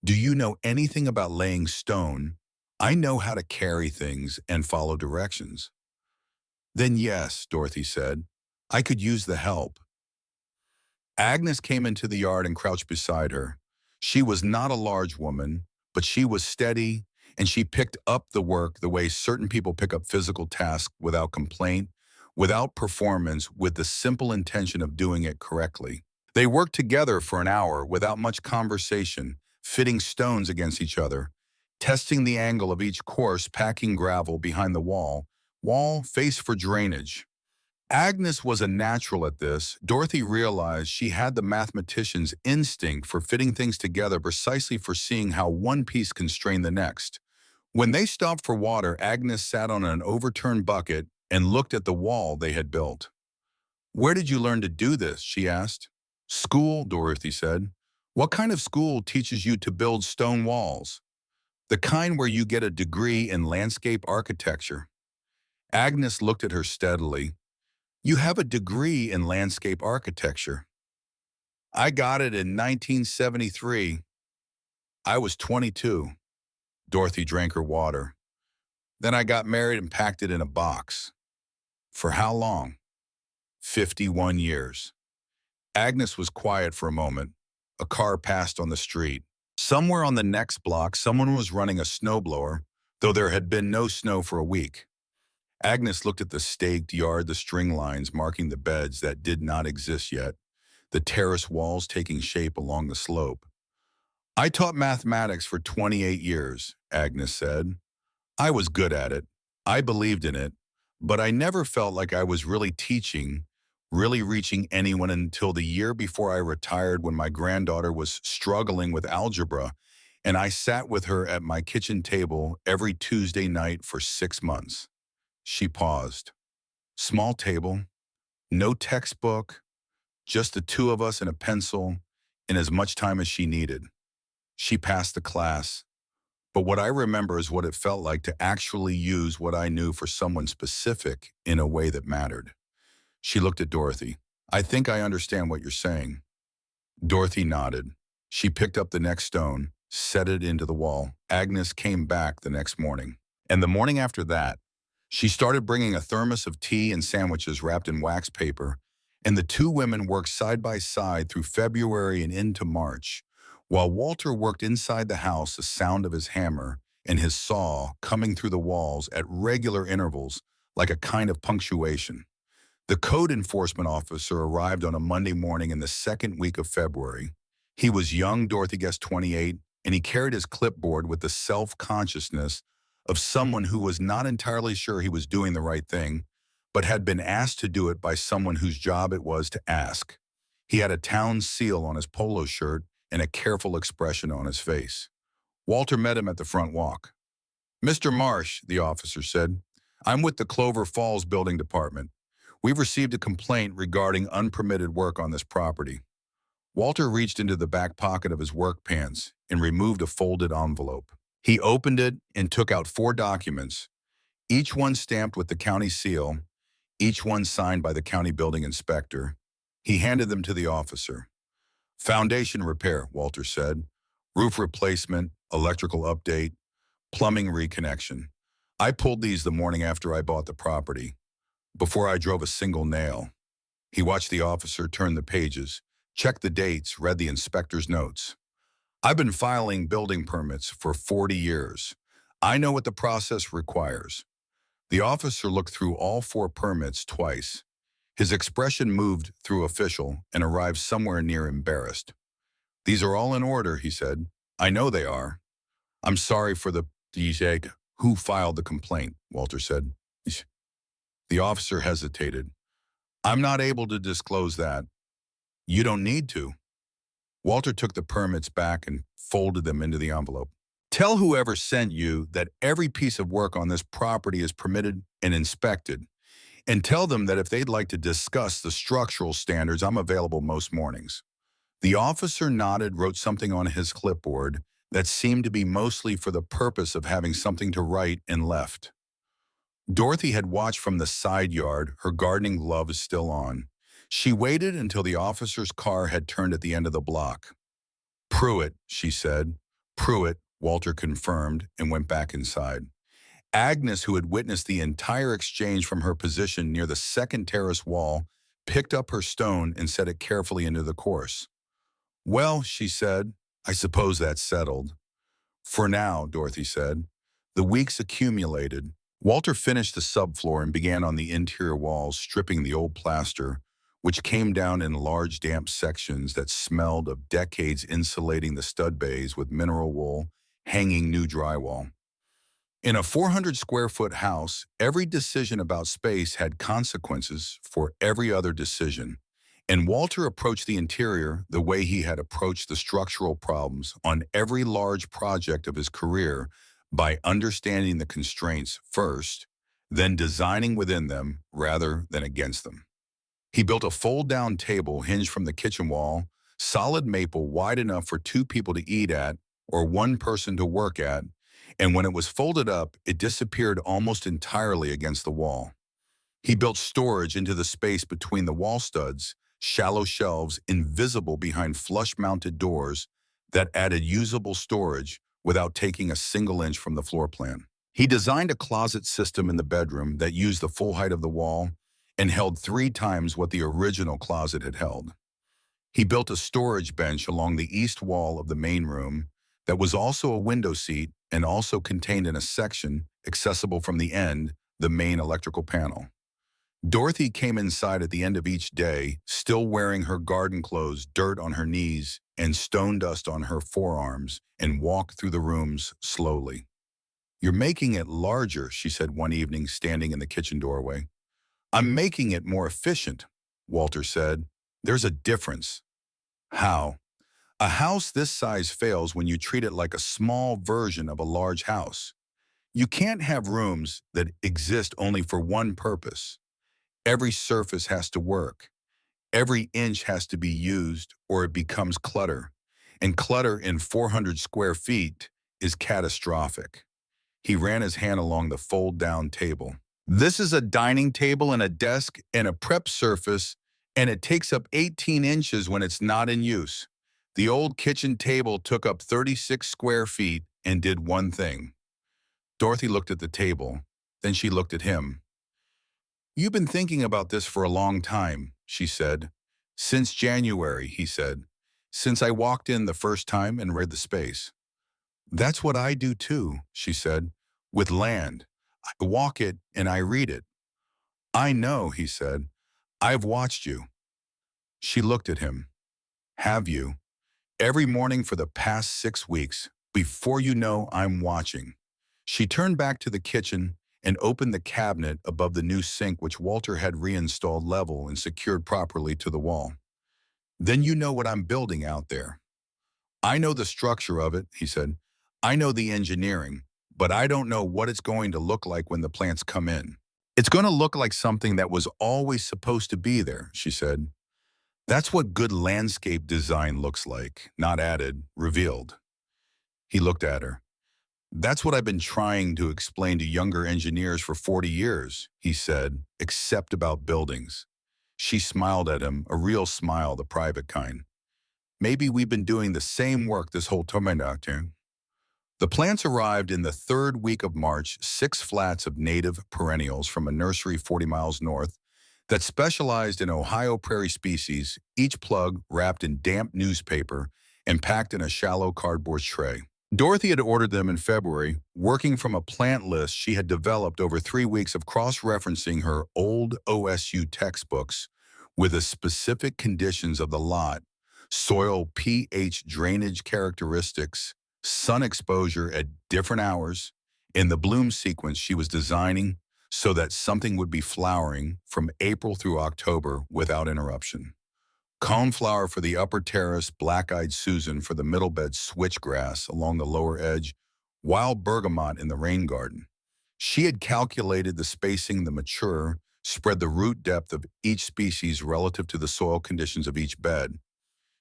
"Do you know anything about laying stone? I know how to carry things and follow directions." "Then yes," Dorothy said. "I could use the help." Agnes came into the yard and crouched beside her. She was not a large woman, but she was steady, and she picked up the work the way certain people pick up physical tasks, without complaint, without performance, with the simple intention of doing it correctly. They worked together for an hour without much conversation, fitting stones against each other, testing the angle of each course, packing gravel behind the wall face for drainage. Agnes was a natural at this. Dorothy realized she had the mathematician's instinct for fitting things together, precisely for seeing how one piece constrained the next. When they stopped for water, Agnes sat on an overturned bucket and looked at the wall they had built. "Where did you learn to do this?" she asked. "School," Dorothy said. "What kind of school teaches you to build stone walls?" "The kind where you get a degree in landscape architecture." Agnes looked at her steadily. "You have a degree in landscape architecture." "I got it in 1973. I was 22. Dorothy drank her water. "Then I got married and packed it in a box." "For how long?" 51 years. Agnes was quiet for a moment. A car passed on the street. Somewhere on the next block, someone was running a snowblower, though there had been no snow for a week. Agnes looked at the staked yard, the string lines marking the beds that did not exist yet, the terrace walls taking shape along the slope. "I taught mathematics for 28 years, Agnes said. "I was good at it. I believed in it, but I never felt like I was really teaching, really reaching anyone until the year before I retired, when my granddaughter was struggling with algebra, and I sat with her at my kitchen table every Tuesday night for 6 months. She paused. Small table, no textbook, just the two of us and a pencil, and as much time as she needed. She passed the class, but what I remember is what it felt like to actually use what I knew for someone specific in a way that mattered." She looked at Dorothy. "I think I understand what you're saying." Dorothy nodded. She picked up the next stone, set it into the wall. Agnes came back the next morning. And the morning after that, She started bringing a thermos of tea and sandwiches wrapped in wax paper, and the two women worked side by side through February and into March, while Walter worked inside the house, the sound of his hammer and his saw coming through the walls at regular intervals like a kind of punctuation. The code enforcement officer arrived on a Monday morning in the second week of February. He was young, Dorothy guessed 28, and he carried his clipboard with the self-consciousness of someone who was not entirely sure he was doing the right thing, but had been asked to do it by someone whose job it was to ask. He had a town seal on his polo shirt and a careful expression on his face. Walter met him at the front walk. "Mr. Marsh," the officer said, "I'm with the Clover Falls Building Department. We've received a complaint regarding unpermitted work on this property." Walter reached into the back pocket of his work pants and removed a folded envelope. He opened it and took out 4 documents, each one stamped with the county seal, each one signed by the county building inspector. He handed them to the officer. "Foundation repair," Walter said. "Roof replacement, electrical update, plumbing reconnection. I pulled these the morning after I bought the property, before I drove a single nail." He watched the officer turn the pages, checked the dates, read the inspector's notes. "I've been filing building permits for 40 years. I know what the process requires." The officer looked through all 4 permits twice. His expression moved through official and arrived somewhere near embarrassed. "These are all in order," he said. "I know they are. I'm sorry for the DJ." "Who filed the complaint?" Walter said. The officer hesitated. "I'm not able to disclose that." "You don't need to." Walter took the permits back and folded them into the envelope. "Tell whoever sent you that every piece of work on this property is permitted and inspected, and tell them that if they'd like to discuss the structural standards, I'm available most mornings." The officer nodded, wrote something on his clipboard that seemed to be mostly for the purpose of having something to write, and left. Dorothy had watched from the side yard, her gardening gloves still on. She waited until the officer's car had turned at the end of the block. "Pruitt," she said. "Pruitt," Walter confirmed, and went back inside. Agnes, who had witnessed the entire exchange from her position near the second terrace wall, picked up her stone and set it carefully into the course. "Well," she said, "I suppose that's settled." "For now," Dorothy said. The weeks accumulated. Walter finished the subfloor and began on the interior walls, stripping the old plaster, which came down in large damp sections that smelled of decades, insulating the stud bays with mineral wool, hanging new drywall. In a 400-square-foot house, every decision about space had consequences for every other decision, and Walter approached the interior the way he had approached the structural problems on every large project of his career, by understanding the constraints first, then designing within them rather than against them. He built a fold-down table hinged from the kitchen wall, solid maple wide enough for 2 people to eat at or 1 person to work at, and when it was folded up, it disappeared almost entirely against the wall. He built storage into the space between the wall studs, shallow shelves invisible behind flush-mounted doors that added usable storage without taking a single inch from the floor plan. He designed a closet system in the bedroom that used the full height of the wall and held 3 times what the original closet had held. He built a storage bench along the east wall of the main room that was also a window seat and also contained in a section accessible from the end, the main electrical panel. Dorothy came inside at the end of each day, still wearing her garden clothes, dirt on her knees and stone dust on her forearms, and walked through the rooms slowly. "You're making it larger," she said one evening, standing in the kitchen doorway. "I'm making it more efficient," Walter said. "There's a difference." "How?" "A house this size fails when you treat it like a small version of a large house. You can't have rooms that exist only for one purpose. Every surface has to work. Every inch has to be used or it becomes clutter. And clutter in 400 square feet is catastrophic." He ran his hand along the fold-down table. "This is a dining table and a desk and a prep surface, and it takes up 18 inches when it's not in use. The old kitchen table took up 36 square feet and did one thing." Dorothy looked at the table, Then she looked at him. "You've been thinking about this for a long time," she said. "Since January," he said. "Since I walked in the first time and read the space." "That's what I do too," she said. "With land. I walk it and I read it." "I know," he said. "I've watched you." She looked at him. "Have you? Every morning for the past 6 weeks. Before you know, I'm watching." She turned back to the kitchen and opened the cabinet above the new sink which Walter had reinstalled level and secured properly to the wall. "Then you know what I'm building out there." "I know the structure of it," he said. "I know the engineering, but I don't know what it's going to look like when the plants come in." "It's going to look like something that was always supposed to be there," she said. "That's what good landscape design looks like," not added, revealed. He looked at her. "That's what I've been trying to explain to younger engineers for 40 years, he said, "except about buildings." She smiled at him, a real smile, the private kind. "Maybe we've been doing the same work this whole time, Doctor." The plants arrived in the third week of March, 6 flats of native perennials from a nursery 40 miles north that specialized in Ohio prairie species, each plug wrapped in damp newspaper and packed in a shallow cardboard tray. Dorothy had ordered them in February, working from a plant list she had developed over 3 weeks of cross-referencing her old OSU textbooks with the specific conditions of the lot, soil pH drainage characteristics, sun exposure at different hours, and the bloom sequence she was designing so that something would be flowering from April through October without interruption. Coneflower for the upper terrace, black-eyed Susan for the middle bed switchgrass along the lower edge, wild bergamot in the rain garden. She had calculated the spacing, the mature, spread the root depth of each species relative to the soil conditions of each bed.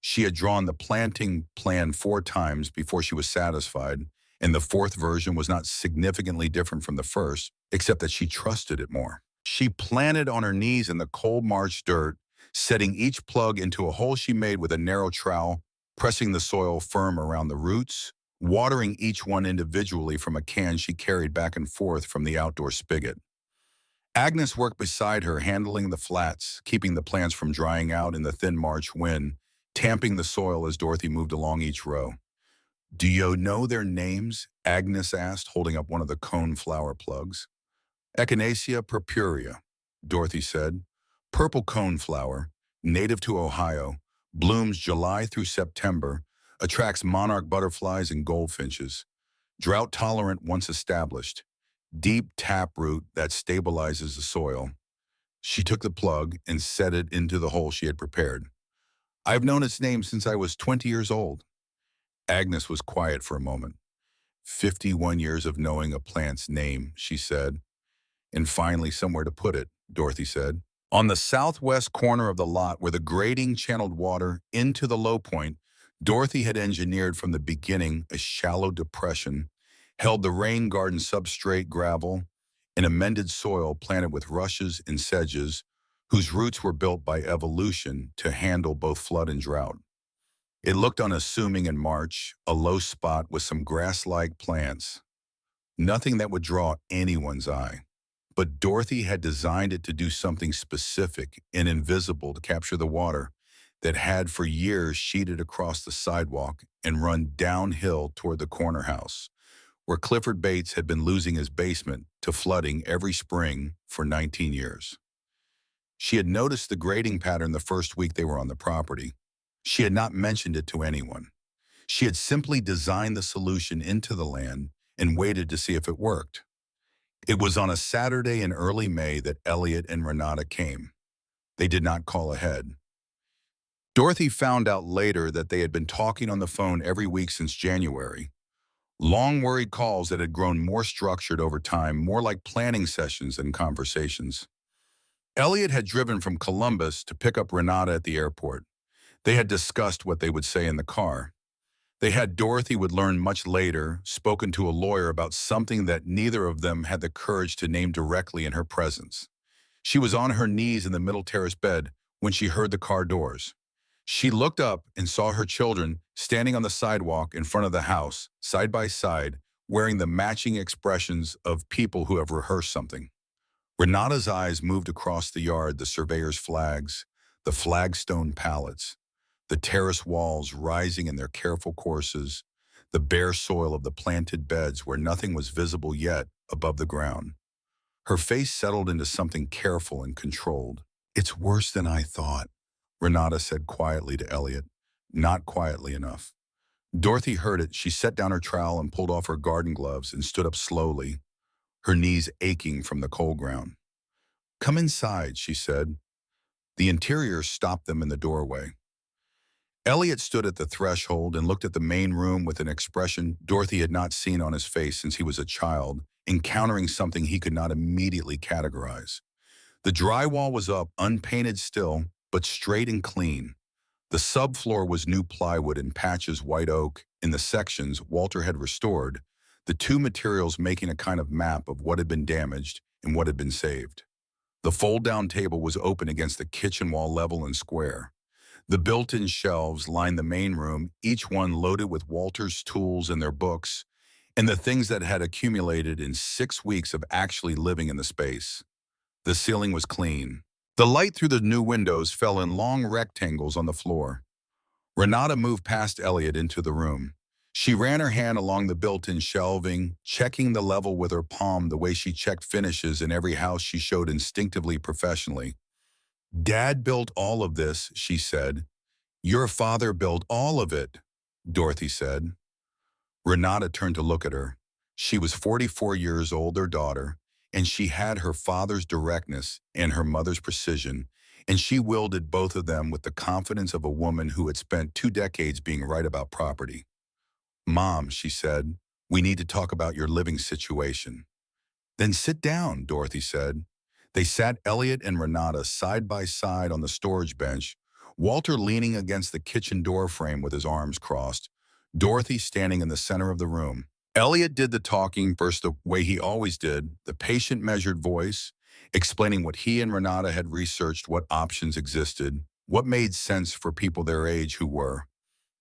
She had drawn the planting plan 4 times before she was satisfied, and the fourth version was not significantly different from the first, except that she trusted it more. She planted on her knees in the cold March dirt, setting each plug into a hole she made with a narrow trowel, pressing the soil firm around the roots, watering each one individually from a can she carried back and forth from the outdoor spigot. Agnes worked beside her, handling the flats, keeping the plants from drying out in the thin March wind, tamping the soil as Dorothy moved along each row. "Do you know their names?" Agnes asked, holding up one of the cone flower plugs. "Echinacea purpurea," Dorothy said. "Purple coneflower, native to Ohio, blooms July through September, attracts monarch butterflies and goldfinches. Drought tolerant once established. Deep taproot that stabilizes the soil." She took the plug and set it into the hole she had prepared. "I've known its name since I was 20 years old." Agnes was quiet for a moment. 51 years of knowing a plant's name," she said. "And finally somewhere to put it," Dorothy said. On the southwest corner of the lot where the grading channeled water into the low point, Dorothy had engineered from the beginning a shallow depression, held the rain garden substrate gravel, and amended soil planted with rushes and sedges, whose roots were built by evolution to handle both flood and drought. It looked unassuming in March, a low spot with some grass-like plants. Nothing that would draw anyone's eye. But Dorothy had designed it to do something specific and invisible to capture the water that had for years sheeted across the sidewalk and run downhill toward the corner house, where Clifford Bates had been losing his basement to flooding every spring for 19 years. She had noticed the grading pattern the first week they were on the property. She had not mentioned it to anyone. She had simply designed the solution into the land and waited to see if it worked. It was on a Saturday in early May that Elliot and Renata came. They did not call ahead. Dorothy found out later that they had been talking on the phone every week since January. Long, worried calls that had grown more structured over time, more like planning sessions than conversations. Elliot had driven from Columbus to pick up Renata at the airport. They had discussed what they would say in the car. They had, Dorothy would learn much later, spoken to a lawyer about something that neither of them had the courage to name directly in her presence. She was on her knees in the middle terrace bed when she heard the car doors. She looked up and saw her children standing on the sidewalk in front of the house, side by side, wearing the matching expressions of people who have rehearsed something. Renata's eyes moved across the yard, the surveyor's flags, the flagstone pallets, the terrace walls rising in their careful courses, the bare soil of the planted beds where nothing was visible yet above the ground. Her face settled into something careful and controlled. "It's worse than I thought," Renata said quietly to Elliot. Not quietly enough. Dorothy heard it. She set down her trowel and pulled off her garden gloves and stood up slowly, her knees aching from the cold ground. "Come inside," she said. The interior stopped them in the doorway. Elliot stood at the threshold and looked at the main room with an expression Dorothy had not seen on his face since he was a child, encountering something he could not immediately categorize. The drywall was up, unpainted still, but straight and clean. The subfloor was new plywood and patches white oak. In the sections Walter had restored, the two materials making a kind of map of what had been damaged and what had been saved. The fold-down table was open against the kitchen wall, level and square. The built-in shelves lined the main room, each one loaded with Walter's tools and their books, and the things that had accumulated in 6 weeks of actually living in the space. The ceiling was clean. The light through the new windows fell in long rectangles on the floor. Renata moved past Elliot into the room. She ran her hand along the built-in shelving, checking the level with her palm the way she checked finishes in every house she showed instinctively professionally. "Dad built all of this," she said. "Your father built all of it," Dorothy said. Renata turned to look at her. She was 44 years old, their daughter, and she had her father's directness and her mother's precision, and she wielded both of them with the confidence of a woman who had spent 2 decades being right about property. "Mom," she said, "we need to talk about your living situation." "Then sit down," Dorothy said. They sat, Elliot and Renata, side by side on the storage bench, Walter leaning against the kitchen door frame with his arms crossed, Dorothy standing in the center of the room. Elliot did the talking first the way he always did, the patient, measured voice, explaining what he and Renata had researched, what options existed, what made sense for people their age who were.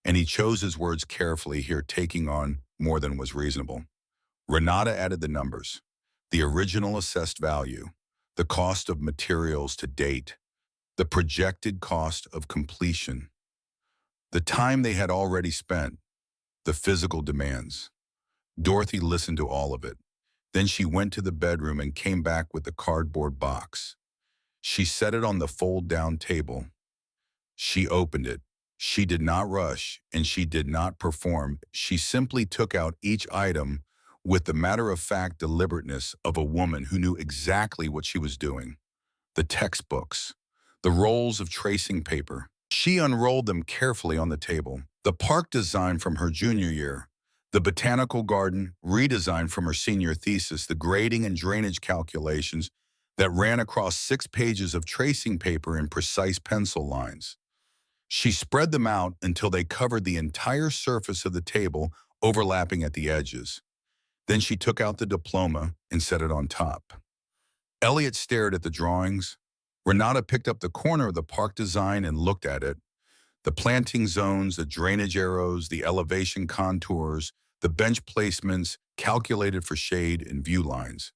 And he chose his words carefully here, taking on more than was reasonable. Renata added the numbers, the original assessed value, the cost of materials to date, the projected cost of completion, the time they had already spent, the physical demands. Dorothy listened to all of it. Then she went to the bedroom and came back with the cardboard box. She set it on the fold-down table. She opened it. She did not rush, and she did not perform. She simply took out each item with the matter-of-fact deliberateness of a woman who knew exactly what she was doing. The textbooks, the rolls of tracing paper. She unrolled them carefully on the table. The park design from her junior year, the botanical garden redesigned from her senior thesis, the grading and drainage calculations that ran across 6 pages of tracing paper in precise pencil lines. She spread them out until they covered the entire surface of the table, overlapping at the edges. Then she took out the diploma and set it on top. Elliot stared at the drawings. Renata picked up the corner of the park design and looked at it. The planting zones, the drainage arrows, the elevation contours, the bench placements calculated for shade and view lines.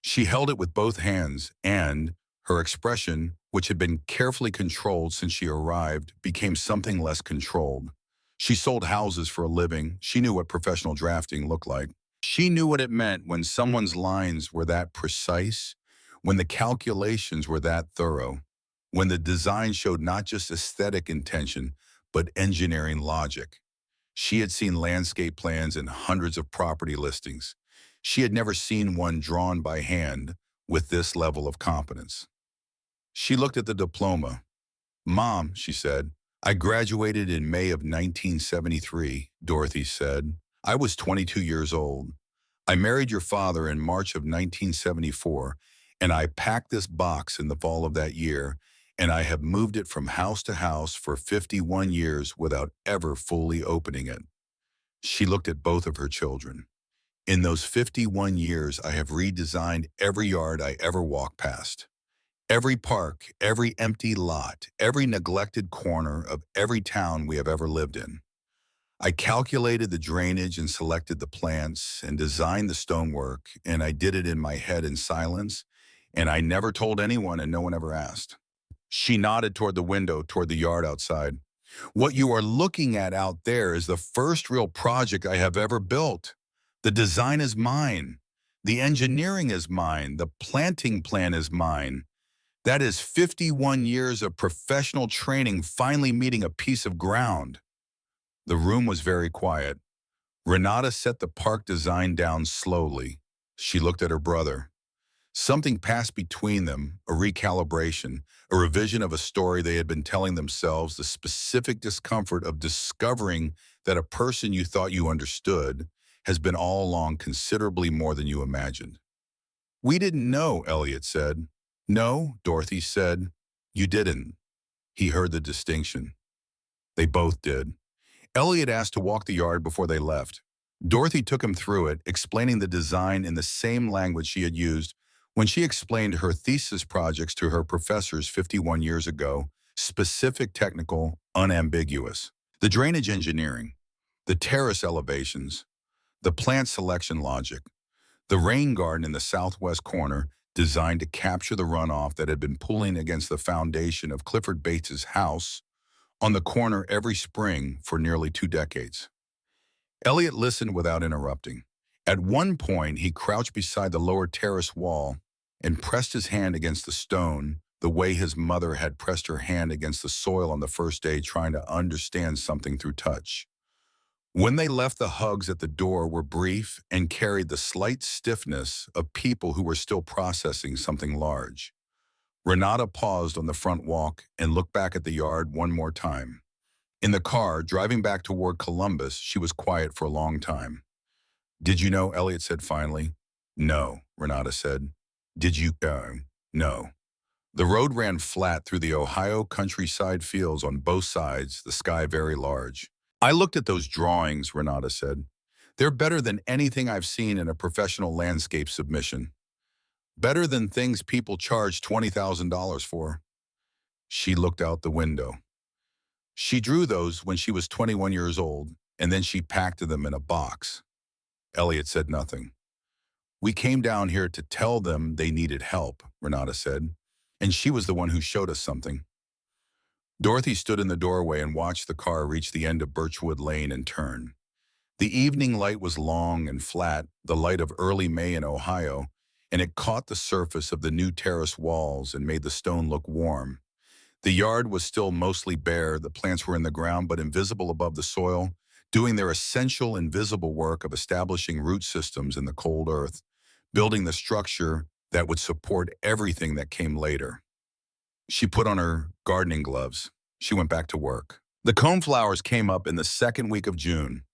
She held it with both hands and, her expression, which had been carefully controlled since she arrived, became something less controlled. She sold houses for a living. She knew what professional drafting looked like. She knew what it meant when someone's lines were that precise, when the calculations were that thorough, when the design showed not just aesthetic intention, but engineering logic. She had seen landscape plans and hundreds of property listings. She had never seen one drawn by hand with this level of competence. She looked at the diploma. "Mom," she said, "I graduated in May of 1973, Dorothy said. "I was 22 years old. I married your father in March of 1974, and I packed this box in the fall of that year, and I have moved it from house to house for 51 years without ever fully opening it." She looked at both of her children. "In those 51 years, I have redesigned every yard I ever walked past. Every park, every empty lot, every neglected corner of every town we have ever lived in. I calculated the drainage and selected the plants and designed the stonework, and I did it in my head in silence, and I never told anyone and no one ever asked. She nodded toward the window, toward the yard outside. What you are looking at out there is the first real project I have ever built. The design is mine. The engineering is mine. The planting plan is mine. That is 51 years of professional training finally meeting a piece of ground. The room was very quiet. Renata set the park design down slowly. She looked at her brother. Something passed between them, a recalibration, a revision of a story they had been telling themselves, the specific discomfort of discovering that a person you thought you understood has been all along considerably more than you imagined. We didn't know, Elliot said. No, Dorothy said. You didn't. He heard the distinction. They both did. Elliot asked to walk the yard before they left. Dorothy took him through it, explaining the design in the same language she had used when she explained her thesis projects to her professors 51 years ago, specific, technical, unambiguous. The drainage engineering, the terrace elevations, the plant selection logic, the rain garden in the southwest corner designed to capture the runoff that had been pooling against the foundation of Clifford Bates's house on the corner every spring for nearly 2 decades. Elliot listened without interrupting. At one point, he crouched beside the lower terrace wall and pressed his hand against the stone the way his mother had pressed her hand against the soil on the first day, trying to understand something through touch. When they left, the hugs at the door were brief and carried the slight stiffness of people who were still processing something large. Renata paused on the front walk and looked back at the yard one more time. In the car, driving back toward Columbus, she was quiet for a long time. Did you know, Elliot said finally. No, Renata said. Did you, no. The road ran flat through the Ohio countryside fields on both sides, the sky very large. I looked at those drawings, Renata said. They're better than anything I've seen in a professional landscape submission. Better than things people charge $20,000 for. She looked out the window. She drew those when she was 21 years old, and then she packed them in a box. Elliot said nothing. We came down here to tell them they needed help, Renata said, and she was the one who showed us something. Dorothy stood in the doorway and watched the car reach the end of Birchwood Lane and turn. The evening light was long and flat, the light of early May in Ohio, and it caught the surface of the new terrace walls and made the stone look warm. The yard was still mostly bare, the plants were in the ground but invisible above the soil, doing their essential invisible work of establishing root systems in the cold earth, building the structure that would support everything that came later. She put on her gardening gloves. She went back to work. The coneflowers came up in the second week of June.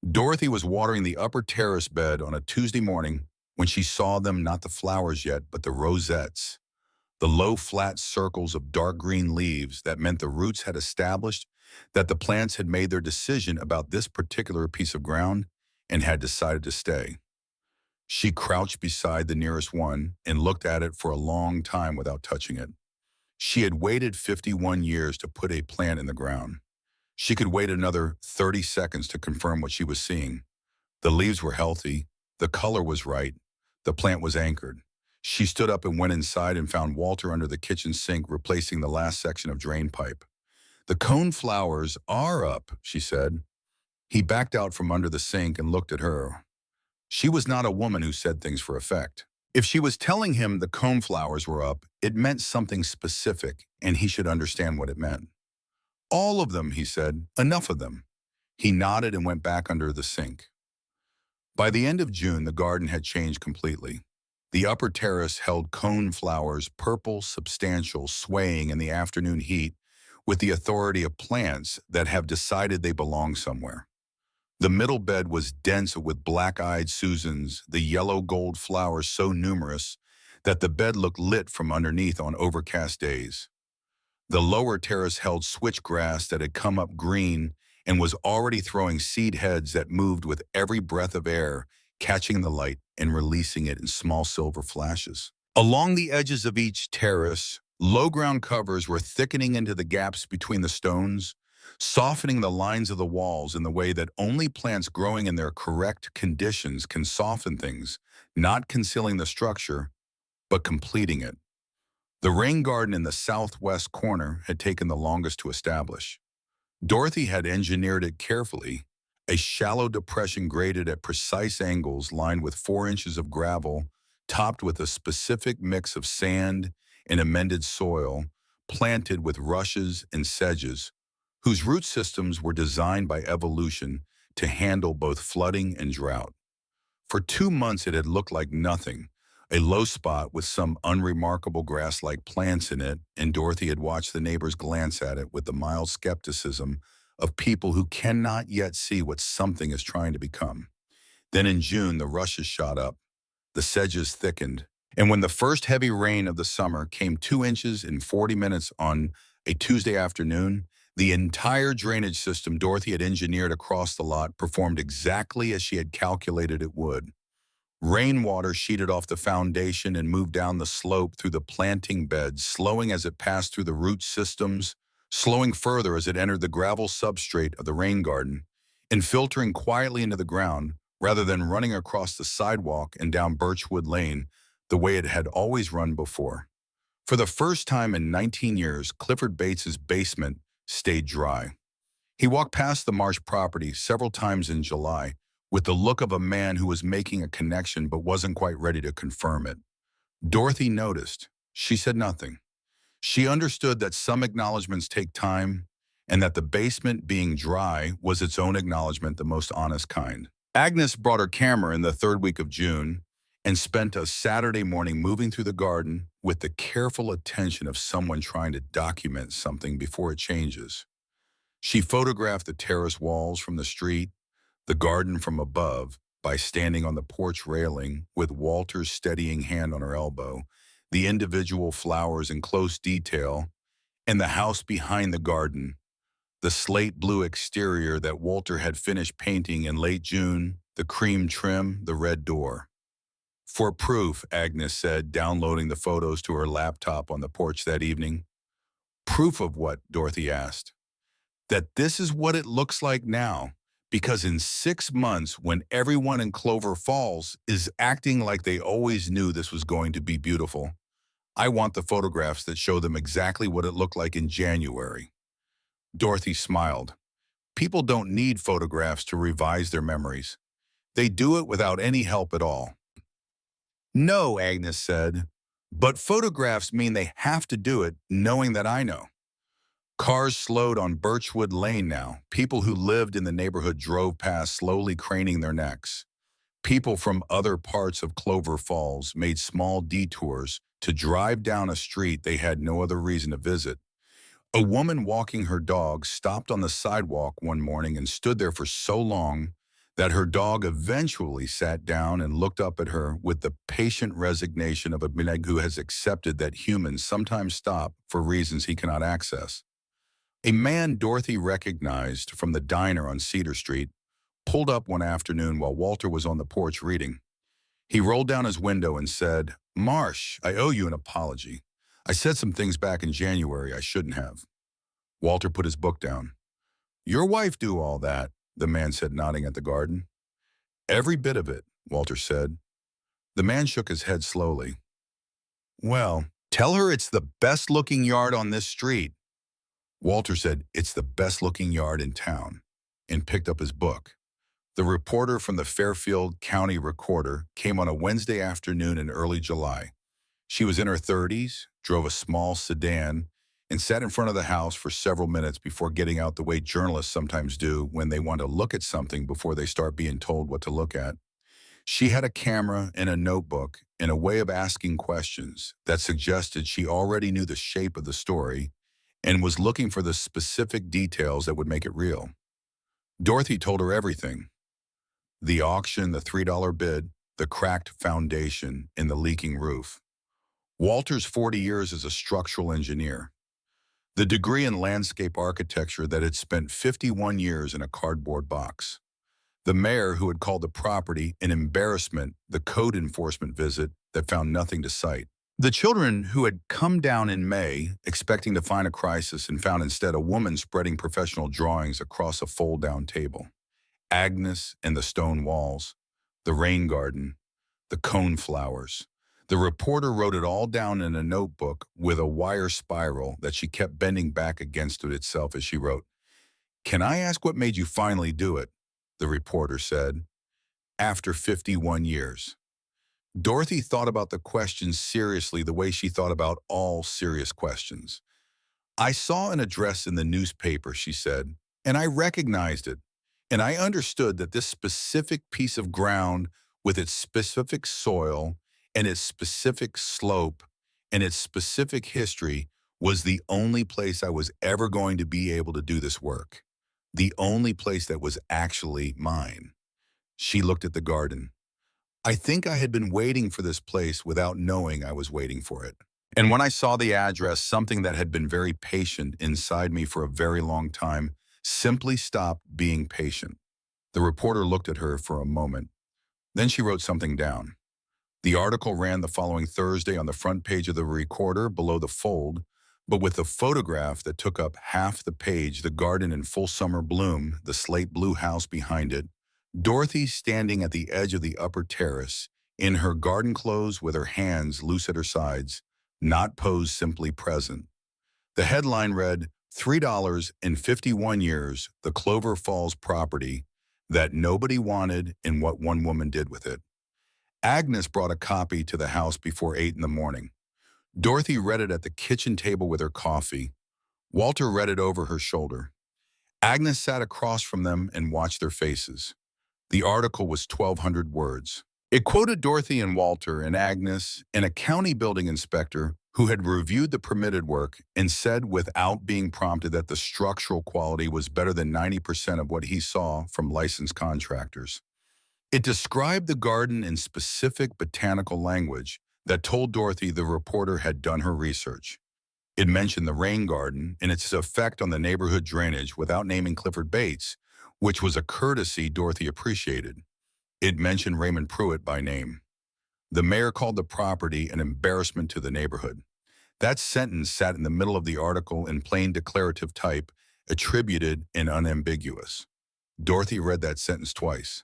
Dorothy was watering the upper terrace bed on a Tuesday morning when she saw them, not the flowers yet, but the rosettes. The low, flat circles of dark green leaves that meant the roots had established that the plants had made their decision about this particular piece of ground and had decided to stay. She crouched beside the nearest one and looked at it for a long time without touching it. She had waited 51 years to put a plant in the ground. She could wait another 30 seconds to confirm what she was seeing. The leaves were healthy, the color was right, the plant was anchored. She stood up and went inside and found Walter under the kitchen sink replacing the last section of drain pipe. The coneflowers are up, she said. He backed out from under the sink and looked at her. She was not a woman who said things for effect. If she was telling him the coneflowers were up, it meant something specific, and he should understand what it meant. All of them, he said. Enough of them. He nodded and went back under the sink. By the end of June, the garden had changed completely. The upper terrace held coneflowers, purple, substantial, swaying in the afternoon heat with the authority of plants that have decided they belong somewhere. The middle bed was dense with black-eyed Susans, the yellow gold flowers so numerous that the bed looked lit from underneath on overcast days. The lower terrace held switchgrass that had come up green and was already throwing seed heads that moved with every breath of air, catching the light and releasing it in small silver flashes. Along the edges of each terrace, low ground covers were thickening into the gaps between the stones, softening the lines of the walls in the way that only plants growing in their correct conditions can soften things, not concealing the structure, but completing it. The rain garden in the southwest corner had taken the longest to establish. Dorothy had engineered it carefully, a shallow depression graded at precise angles lined with 4 inches of gravel, topped with a specific mix of sand and amended soil, planted with rushes and sedges, whose root systems were designed by evolution to handle both flooding and drought. For 2 months it had looked like nothing, a low spot with some unremarkable grass-like plants in it, and Dorothy had watched the neighbors glance at it with the mild skepticism of people who cannot yet see what something is trying to become. Then in June, the rushes shot up, the sedges thickened, and when the first heavy rain of the summer came 2 inches in 40 minutes on a Tuesday afternoon, the entire drainage system Dorothy had engineered across the lot performed exactly as she had calculated it would. Rainwater sheeted off the foundation and moved down the slope through the planting beds, slowing as it passed through the root systems, slowing further as it entered the gravel substrate of the rain garden, and filtering quietly into the ground rather than running across the sidewalk and down Birchwood Lane the way it had always run before. For the first time in 19 years, Clifford Bates's basement stayed dry. He walked past the Marsh property several times in July, with the look of a man who was making a connection but wasn't quite ready to confirm it. Dorothy noticed. She said nothing. She understood that some acknowledgments take time, and that the basement being dry was its own acknowledgment, the most honest kind. Agnes brought her camera in the third week of June and spent a Saturday morning moving through the garden with the careful attention of someone trying to document something before it changes. She photographed the terrace walls from the street, the garden from above, by standing on the porch railing with Walter's steadying hand on her elbow, the individual flowers in close detail, and the house behind the garden, the slate blue exterior that Walter had finished painting in late June, the cream trim, the red door. For proof, Agnes said, downloading the photos to her laptop on the porch that evening. Proof of what? Dorothy asked. That this is what it looks like now, because in 6 months, when everyone in Clover Falls is acting like they always knew this was going to be beautiful, I want the photographs that show them exactly what it looked like in January. Dorothy smiled. People don't need photographs to revise their memories. They do it without any help at all. No, Agnes said, but photographs mean they have to do it knowing that I know. Cars slowed on Birchwood Lane now. People who lived in the neighborhood drove past, slowly craning their necks. People from other parts of Clover Falls made small detours to drive down a street they had no other reason to visit. A woman walking her dog stopped on the sidewalk one morning and stood there for so long that her dog eventually sat down and looked up at her with the patient resignation of a being who has accepted that humans sometimes stop for reasons he cannot access. A man Dorothy recognized from the diner on Cedar Street pulled up one afternoon while Walter was on the porch reading. He rolled down his window and said, "Marsh, I owe you an apology. I said some things back in January I shouldn't have." Walter put his book down. "Your wife do all that," the man said, nodding at the garden. "Every bit of it," Walter said. The man shook his head slowly. "Well, tell her it's the best-looking yard on this street." Walter said, "It's the best-looking yard in town," and picked up his book. The reporter from the Fairfield County Recorder came on a Wednesday afternoon in early July. She was in her 30s, drove a small sedan, and sat in front of the house for several minutes before getting out the way journalists sometimes do when they want to look at something before they start being told what to look at. She had a camera and a notebook and a way of asking questions that suggested she already knew the shape of the story and was looking for the specific details that would make it real. Dorothy told her everything. The auction, the $3 bid, the cracked foundation, and the leaking roof. Walter's 40 years as a structural engineer. The degree in landscape architecture that had spent 51 years in a cardboard box. The mayor who had called the property an embarrassment, the code enforcement visit that found nothing to cite. The children who had come down in May, expecting to find a crisis and found instead a woman spreading professional drawings across a fold-down table. Agnes and the stone walls, the rain garden, the cone flowers. The reporter wrote it all down in a notebook with a wire spiral that she kept bending back against it itself as she wrote. "Can I ask what made you finally do it?" the reporter said. "After 51 years. Dorothy thought about the question seriously the way she thought about all serious questions. "I saw an address in the newspaper," she said, "and I recognized it. And I understood that this specific piece of ground with its specific soil and its specific slope and its specific history was the only place I was ever going to be able to do this work. The only place that was actually mine." She looked at the garden. "I think I had been waiting for this place without knowing I was waiting for it. And when I saw the address, something that had been very patient inside me for a very long time simply stopped being patient." The reporter looked at her for a moment. Then she wrote something down. The article ran the following Thursday on the front page of the Recorder below the fold, but with a photograph that took up half the page, the garden in full summer bloom, the slate blue house behind it, Dorothy standing at the edge of the upper terrace, in her garden clothes with her hands loose at her sides, not posed, simply present. The headline read, $3 in 51 years, the Clover Falls property that nobody wanted and what one woman did with it. Agnes brought a copy to the house before 8 in the morning. Dorothy read it at the kitchen table with her coffee. Walter read it over her shoulder. Agnes sat across from them and watched their faces. The article was 1,200 words. It quoted Dorothy and Walter and Agnes and a county building inspector who had reviewed the permitted work and said without being prompted that the structural quality was better than 90% of what he saw from licensed contractors. It described the garden in specific botanical language that told Dorothy the reporter had done her research. It mentioned the rain garden and its effect on the neighborhood drainage without naming Clifford Bates, which was a courtesy Dorothy appreciated. It mentioned Raymond Pruitt by name. The mayor called the property an embarrassment to the neighborhood. That sentence sat in the middle of the article in plain declarative type, attributed and unambiguous. Dorothy read that sentence twice.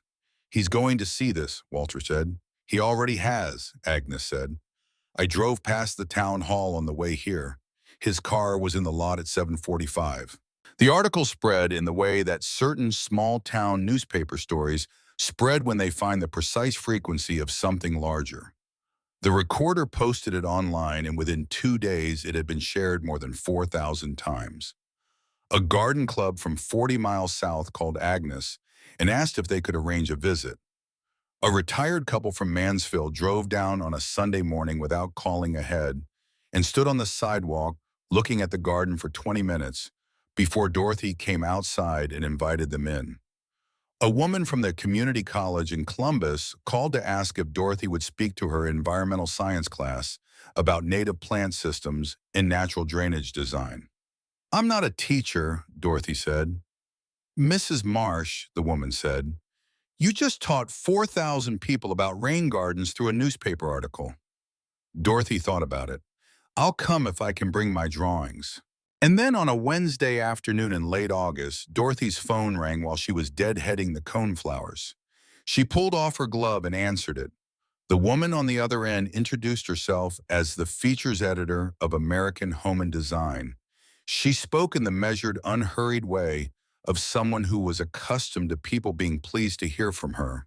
"He's going to see this," Walter said. "He already has," Agnes said. "I drove past the town hall on the way here. His car was in the lot at 7:45. The article spread in the way that certain small-town newspaper stories spread when they find the precise frequency of something larger. The Recorder posted it online, and within 2 days it had been shared more than 4,000 times. A garden club from 40 miles south called Agnes and asked if they could arrange a visit. A retired couple from Mansfield drove down on a Sunday morning without calling ahead and stood on the sidewalk looking at the garden for 20 minutes before Dorothy came outside and invited them in. A woman from the community college in Columbus called to ask if Dorothy would speak to her environmental science class about native plant systems and natural drainage design. "I'm not a teacher," Dorothy said. "Mrs. Marsh," the woman said, "you just taught 4,000 people about rain gardens through a newspaper article." Dorothy thought about it. "I'll come if I can bring my drawings." And then on a Wednesday afternoon in late August, Dorothy's phone rang while she was deadheading the coneflowers. She pulled off her glove and answered it. The woman on the other end introduced herself as the features editor of American Home and Design. She spoke in the measured, unhurried way of someone who was accustomed to people being pleased to hear from her.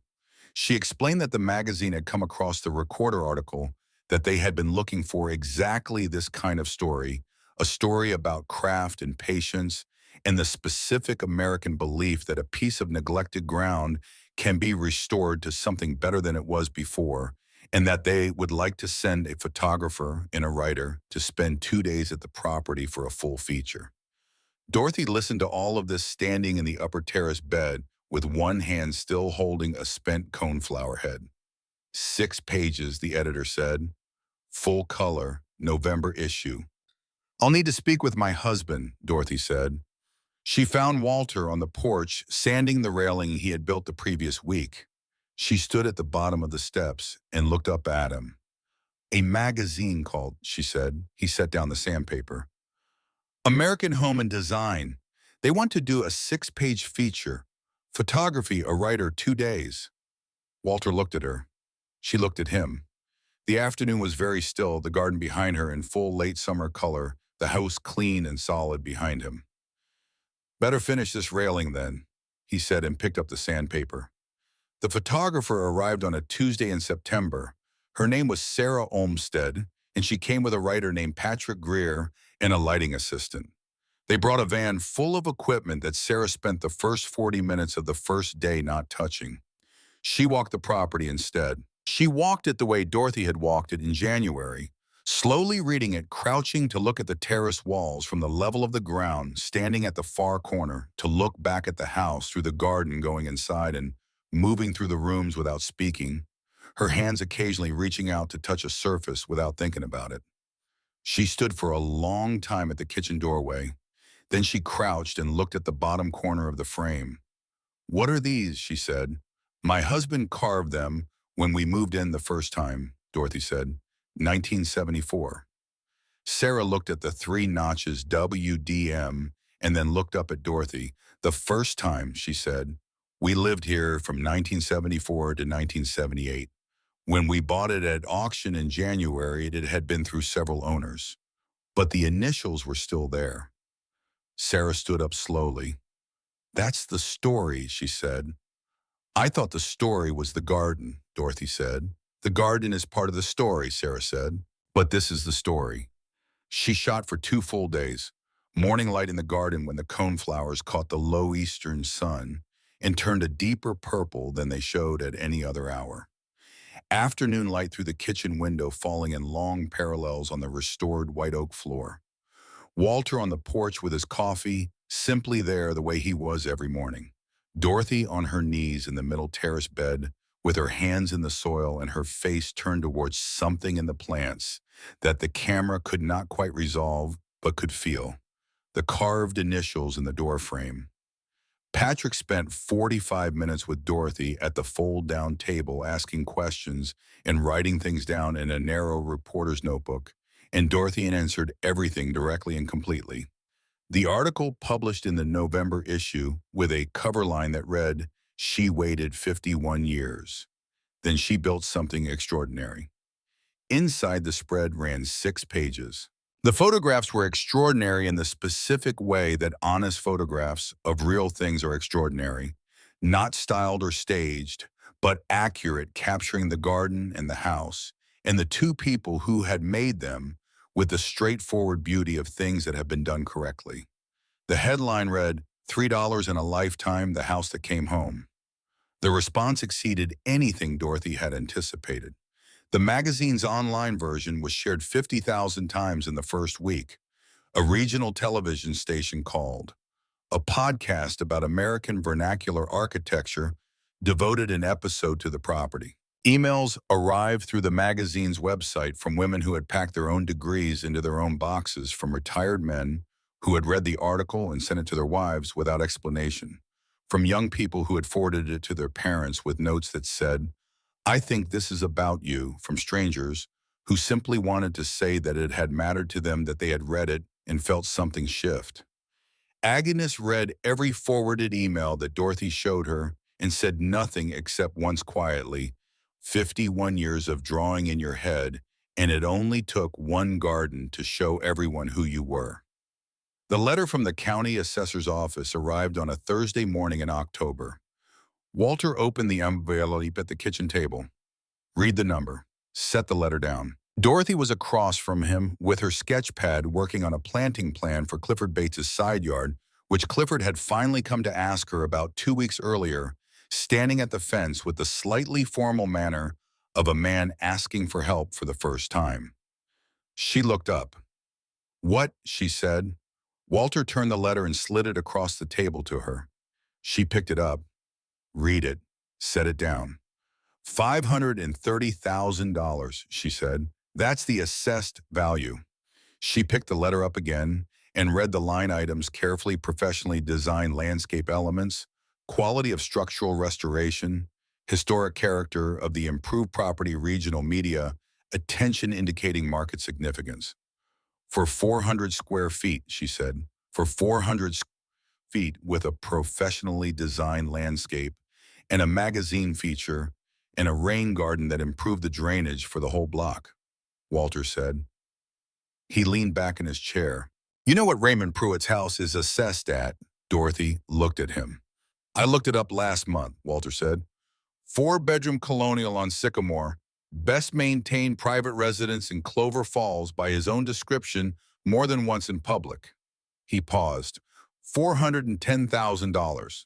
She explained that the magazine had come across the Recorder article, that they had been looking for exactly this kind of story, a story about craft and patience, and the specific American belief that a piece of neglected ground can be restored to something better than it was before, and that they would like to send a photographer and a writer to spend 2 days at the property for a full feature. Dorothy listened to all of this standing in the upper terrace bed with one hand still holding a spent coneflower head. 6 pages, the editor said. Full color, November issue. "I'll need to speak with my husband," Dorothy said. She found Walter on the porch sanding the railing he had built the previous week. She stood at the bottom of the steps and looked up at him. A magazine called, she said. He set down the sandpaper. American Home and Design. They want to do a 6-page feature. Photography, a writer, 2 days. Walter looked at her. She looked at him. The afternoon was very still, the garden behind her in full late summer color, the house clean and solid behind him. Better finish this railing then, he said and picked up the sandpaper. The photographer arrived on a Tuesday in September. Her name was Sarah Olmsted, and she came with a writer named Patrick Greer and a lighting assistant. They brought a van full of equipment that Sarah spent the first 40 minutes of the first day not touching. She walked the property instead. She walked it the way Dorothy had walked it in January, slowly reading it, crouching to look at the terrace walls from the level of the ground, standing at the far corner to look back at the house through the garden going inside and moving through the rooms without speaking, her hands occasionally reaching out to touch a surface without thinking about it. She stood for a long time at the kitchen doorway. Then she crouched and looked at the bottom corner of the frame. "What are these?" she said. "My husband carved them when we moved in the first time," Dorothy said. 1974. Sarah looked at the 3 notches WDM and then looked up at Dorothy. "The first time," she said. "We lived here from 1974 to 1978. When we bought it at auction in January, it had been through several owners. But the initials were still there." Sarah stood up slowly. "That's the story," she said. "I thought the story was the garden," Dorothy said. "The garden is part of the story," Sarah said. "But this is the story." She shot for 2 full days. Morning light in the garden when the coneflowers caught the low eastern sun and turned a deeper purple than they showed at any other hour. Afternoon light through the kitchen window falling in long parallels on the restored white oak floor. Walter on the porch with his coffee, simply there the way he was every morning. Dorothy on her knees in the middle terrace bed, with her hands in the soil and her face turned towards something in the plants that the camera could not quite resolve but could feel. The carved initials in the doorframe. Patrick spent 45 minutes with Dorothy at the fold-down table asking questions and writing things down in a narrow reporter's notebook, and Dorothy answered everything directly and completely. The article published in the November issue with a cover line that read, "She waited 51 years. Then she built something extraordinary." Inside the spread ran 6 pages. The photographs were extraordinary in the specific way that honest photographs of real things are extraordinary, not styled or staged, but accurate, capturing the garden and the house, and the 2 people who had made them with the straightforward beauty of things that have been done correctly. The headline read, $3 in a lifetime, the house that came home. The response exceeded anything Dorothy had anticipated. The magazine's online version was shared 50,000 times in the first week. A regional television station called. A podcast about American vernacular architecture devoted an episode to the property. Emails arrived through the magazine's website from women who had packed their own degrees into their own boxes, from retired men who had read the article and sent it to their wives without explanation, from young people who had forwarded it to their parents with notes that said, "I think this is about you," from strangers who simply wanted to say that it had mattered to them that they had read it and felt something shift. Agnes read every forwarded email that Dorothy showed her and said nothing except once quietly, 51 years of drawing in your head, and it only took one garden to show everyone who you were. The letter from the county assessor's office arrived on a Thursday morning in October. Walter opened the envelope at the kitchen table. "Read the number." Set the letter down. Dorothy was across from him with her sketch pad working on a planting plan for Clifford Bates's side yard, which Clifford had finally come to ask her about 2 weeks earlier, standing at the fence with the slightly formal manner of a man asking for help for the first time. She looked up. "What?" she said. Walter turned the letter and slid it across the table to her. She picked it up. "Read it." Set it down. $530,000, she said. "That's the assessed value." She picked the letter up again and read the line items carefully, professionally designed landscape elements, quality of structural restoration, historic character of the improved property, regional media, attention indicating market significance. For 400 square feet, she said, for 400 feet with a professionally designed landscape and a magazine feature and a rain garden that improved the drainage for the whole block, Walter said. He leaned back in his chair. You know what Raymond Pruitt's house is assessed at? Dorothy looked at him. I looked it up last month, Walter said. 4-bedroom colonial on Sycamore, best maintained private residence in Clover Falls by his own description more than once in public. He paused. $410,000.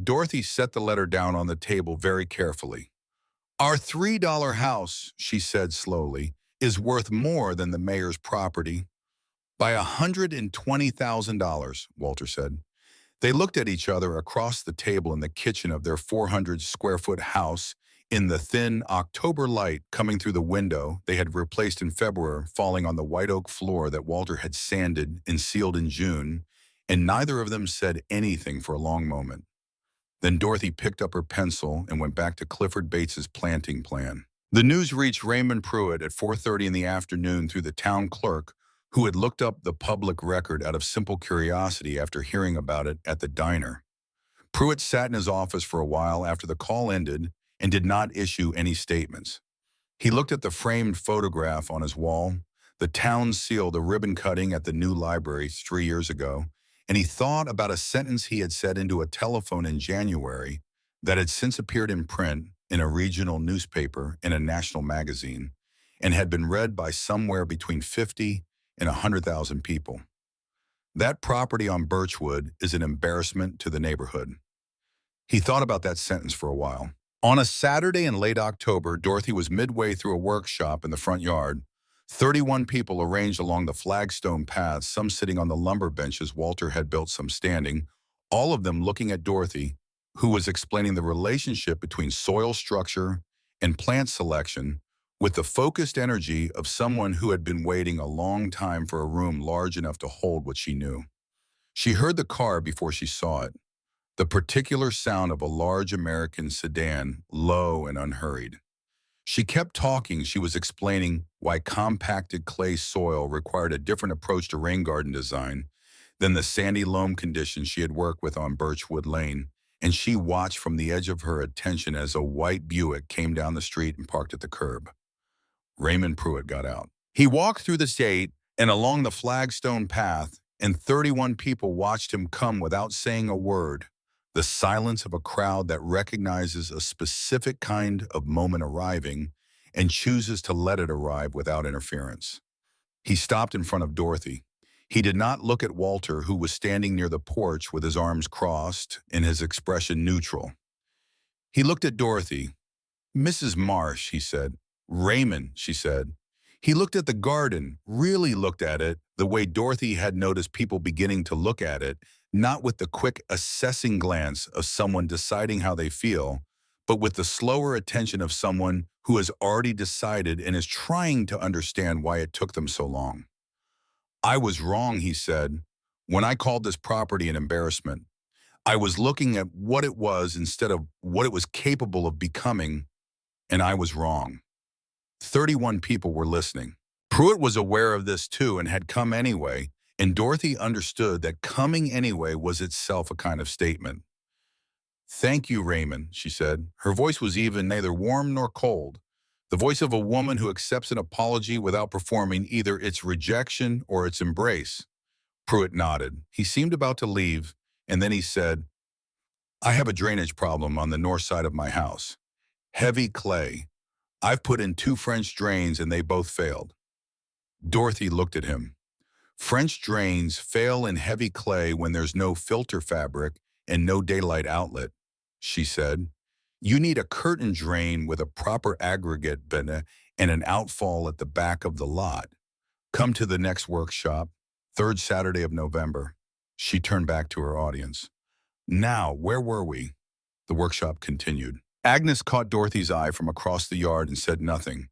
Dorothy set the letter down on the table very carefully. Our $3 house, she said slowly, is worth more than the mayor's property. By $120,000, Walter said. They looked at each other across the table in the kitchen of their 400-square-foot house in the thin October light coming through the window they had replaced in February, falling on the white oak floor that Walter had sanded and sealed in June, and neither of them said anything for a long moment. Then Dorothy picked up her pencil and went back to Clifford Bates's planting plan. The news reached Raymond Pruitt at 4:30 in the afternoon through the town clerk, who had looked up the public record out of simple curiosity after hearing about it at the diner. Pruitt sat in his office for a while after the call ended and did not issue any statements. He looked at the framed photograph on his wall, the town seal, the ribbon cutting at the new library 3 years ago, and he thought about a sentence he had said into a telephone in January that had since appeared in print in a regional newspaper and a national magazine and had been read by somewhere between 50 and 100,000 people. That property on Birchwood is an embarrassment to the neighborhood. He thought about that sentence for a while. On a Saturday in late October, Dorothy was midway through a workshop in the front yard. 31 people arranged along the flagstone paths, some sitting on the lumber benches Walter had built, some standing, all of them looking at Dorothy, who was explaining the relationship between soil structure and plant selection with the focused energy of someone who had been waiting a long time for a room large enough to hold what she knew. She heard the car before she saw it, the particular sound of a large American sedan, low and unhurried. She kept talking. She was explaining why compacted clay soil required a different approach to rain garden design than the sandy loam conditions she had worked with on Birchwood Lane, and she watched from the edge of her attention as a white Buick came down the street and parked at the curb. Raymond Pruitt got out. He walked through the gate and along the flagstone path, and 31 people watched him come without saying a word, the silence of a crowd that recognizes a specific kind of moment arriving and chooses to let it arrive without interference. He stopped in front of Dorothy. He did not look at Walter, who was standing near the porch with his arms crossed and his expression neutral. He looked at Dorothy. Mrs. Marsh, he said. Raymond, she said. He looked at the garden, really looked at it, the way Dorothy had noticed people beginning to look at it, not with the quick assessing glance of someone deciding how they feel, but with the slower attention of someone who has already decided and is trying to understand why it took them so long. I was wrong, he said, when I called this property an embarrassment. I was looking at what it was instead of what it was capable of becoming, and I was wrong. 31 people were listening. Pruitt was aware of this too and had come anyway, and Dorothy understood that coming anyway was itself a kind of statement. Thank you, Raymond, she said. Her voice was even neither warm nor cold, the voice of a woman who accepts an apology without performing either its rejection or its embrace. Pruitt nodded. He seemed about to leave, and then he said, I have a drainage problem on the north side of my house. Heavy clay. I've put in 2 French drains and they both failed. Dorothy looked at him. French drains fail in heavy clay when there's no filter fabric and no daylight outlet, she said. You need a curtain drain with a proper aggregate bin and an outfall at the back of the lot. Come to the next workshop, 3rd Saturday of November. She turned back to her audience. Now, where were we? The workshop continued. Agnes caught Dorothy's eye from across the yard and said nothing,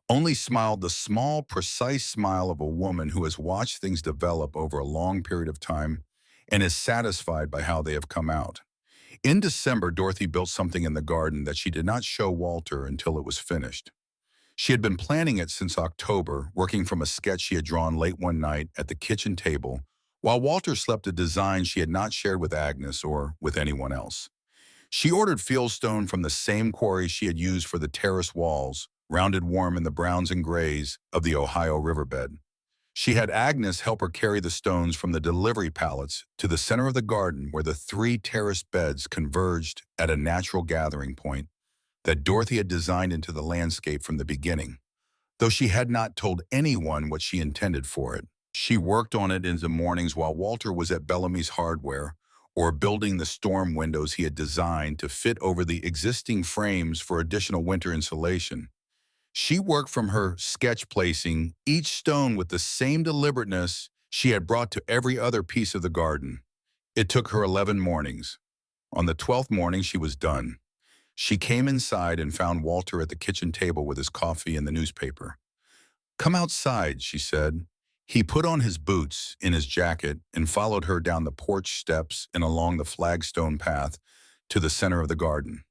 only smiled the small, precise smile of a woman who has watched things develop over a long period of time and is satisfied by how they have come out. In December, Dorothy built something in the garden that she did not show Walter until it was finished. She had been planning it since October, working from a sketch she had drawn late one night at the kitchen table, while Walter slept a design she had not shared with Agnes or with anyone else. She ordered fieldstone from the same quarry she had used for the terrace walls, rounded warm in the browns and grays of the Ohio riverbed. She had Agnes help her carry the stones from the delivery pallets to the center of the garden where the three terraced beds converged at a natural gathering point that Dorothy had designed into the landscape from the beginning. Though she had not told anyone what she intended for it, she worked on it in the mornings while Walter was at Bellamy's Hardware or building the storm windows he had designed to fit over the existing frames for additional winter insulation. She worked from her sketch, placing each stone with the same deliberateness she had brought to every other piece of the garden. It took her 11 mornings. On the 12th morning, she was done. She came inside and found Walter at the kitchen table with his coffee and the newspaper. "Come outside," she said. He put on his boots in his jacket and followed her down the porch steps and along the flagstone path to the center of the garden.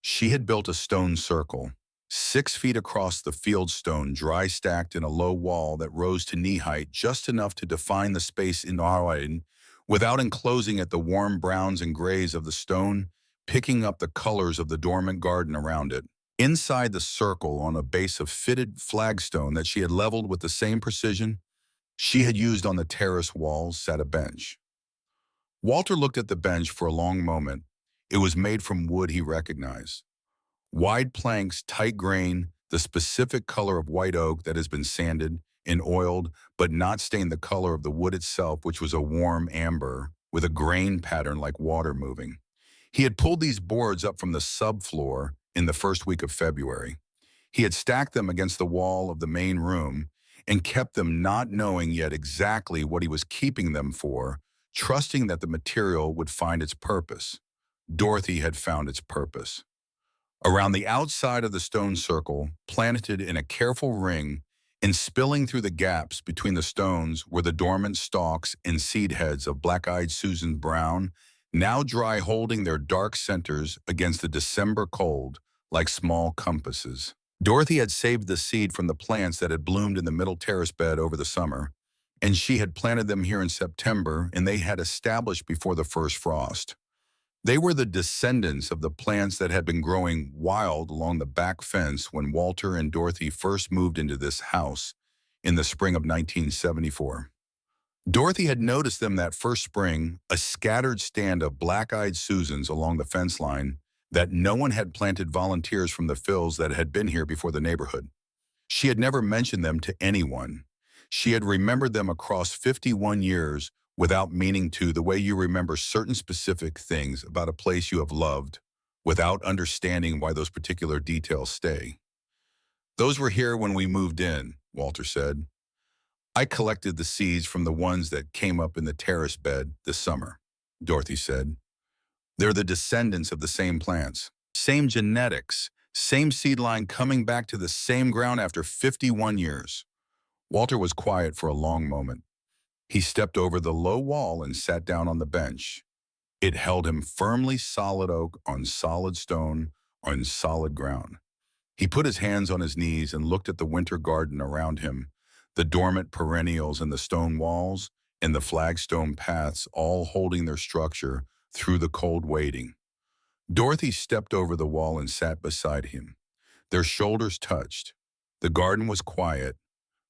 She had built a stone circle, 6 feet across the fieldstone, dry stacked in a low wall that rose to knee height, just enough to define the space in Arwiden without enclosing it the warm browns and grays of the stone, picking up the colors of the dormant garden around it. Inside the circle, on a base of fitted flagstone that she had leveled with the same precision she had used on the terrace walls, sat a bench. Walter looked at the bench for a long moment. It was made from wood he recognized. Wide planks, tight grain, the specific color of white oak that has been sanded and oiled, but not stained the color of the wood itself, which was a warm amber with a grain pattern like water moving. He had pulled these boards up from the subfloor in the first week of February. He had stacked them against the wall of the main room and kept them, not knowing yet exactly what he was keeping them for, trusting that the material would find its purpose. Dorothy had found its purpose. Around the outside of the stone circle, planted in a careful ring and spilling through the gaps between the stones, were the dormant stalks and seed heads of black-eyed Susan brown, now dry, holding their dark centers against the December cold like small compasses. Dorothy had saved the seed from the plants that had bloomed in the middle terrace bed over the summer, and she had planted them here in September, and they had established before the first frost. They were the descendants of the plants that had been growing wild along the back fence when Walter and Dorothy first moved into this house in the spring of 1974. Dorothy had noticed them that first spring, a scattered stand of black-eyed Susans along the fence line that no one had planted volunteers from the fills that had been here before the neighborhood. She had never mentioned them to anyone. She had remembered them across 51 years without meaning to, the way you remember certain specific things about a place you have loved without understanding why those particular details stay. "Those were here when we moved in," Walter said. "I collected the seeds from the ones that came up in the terrace bed this summer," Dorothy said. "They're the descendants of the same plants, same genetics, same seed line coming back to the same ground after 51 years. Walter was quiet for a long moment. He stepped over the low wall and sat down on the bench. It held him firmly, solid oak on solid stone on solid ground. He put his hands on his knees and looked at the winter garden around him, the dormant perennials and the stone walls and the flagstone paths all holding their structure through the cold waiting. Dorothy stepped over the wall and sat beside him. Their shoulders touched. The garden was quiet.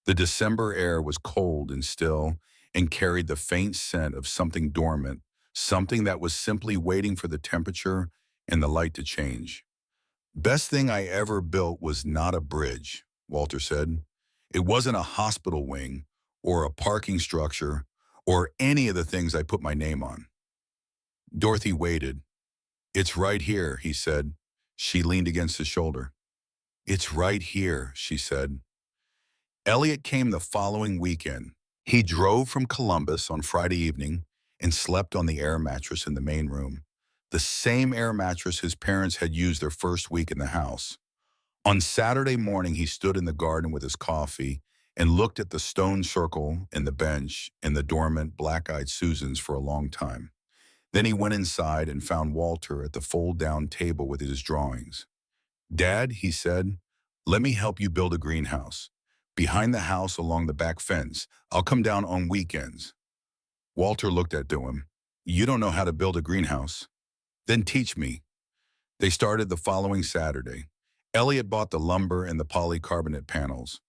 The December air was cold and still and carried the faint scent of something dormant, something that was simply waiting for the temperature and the light to change. "Best thing I ever built was not a bridge," Walter said. "It wasn't a hospital wing or a parking structure or any of the things I put my name on." Dorothy waited. "It's right here," he said. She leaned against his shoulder. "It's right here," she said. Elliot came the following weekend. He drove from Columbus on Friday evening and slept on the air mattress in the main room, the same air mattress his parents had used their first week in the house. On Saturday morning, he stood in the garden with his coffee and looked at the stone circle and the bench and the dormant black-eyed Susans for a long time. Then he went inside and found Walter at the fold-down table with his drawings. "Dad," he said, Let me help you build a greenhouse. Behind the house along the back fence. I'll come down on weekends. Walter looked at him. You don't know how to build a greenhouse? Then teach me. They started the following Saturday. Elliot bought the lumber and the polycarbonate panels.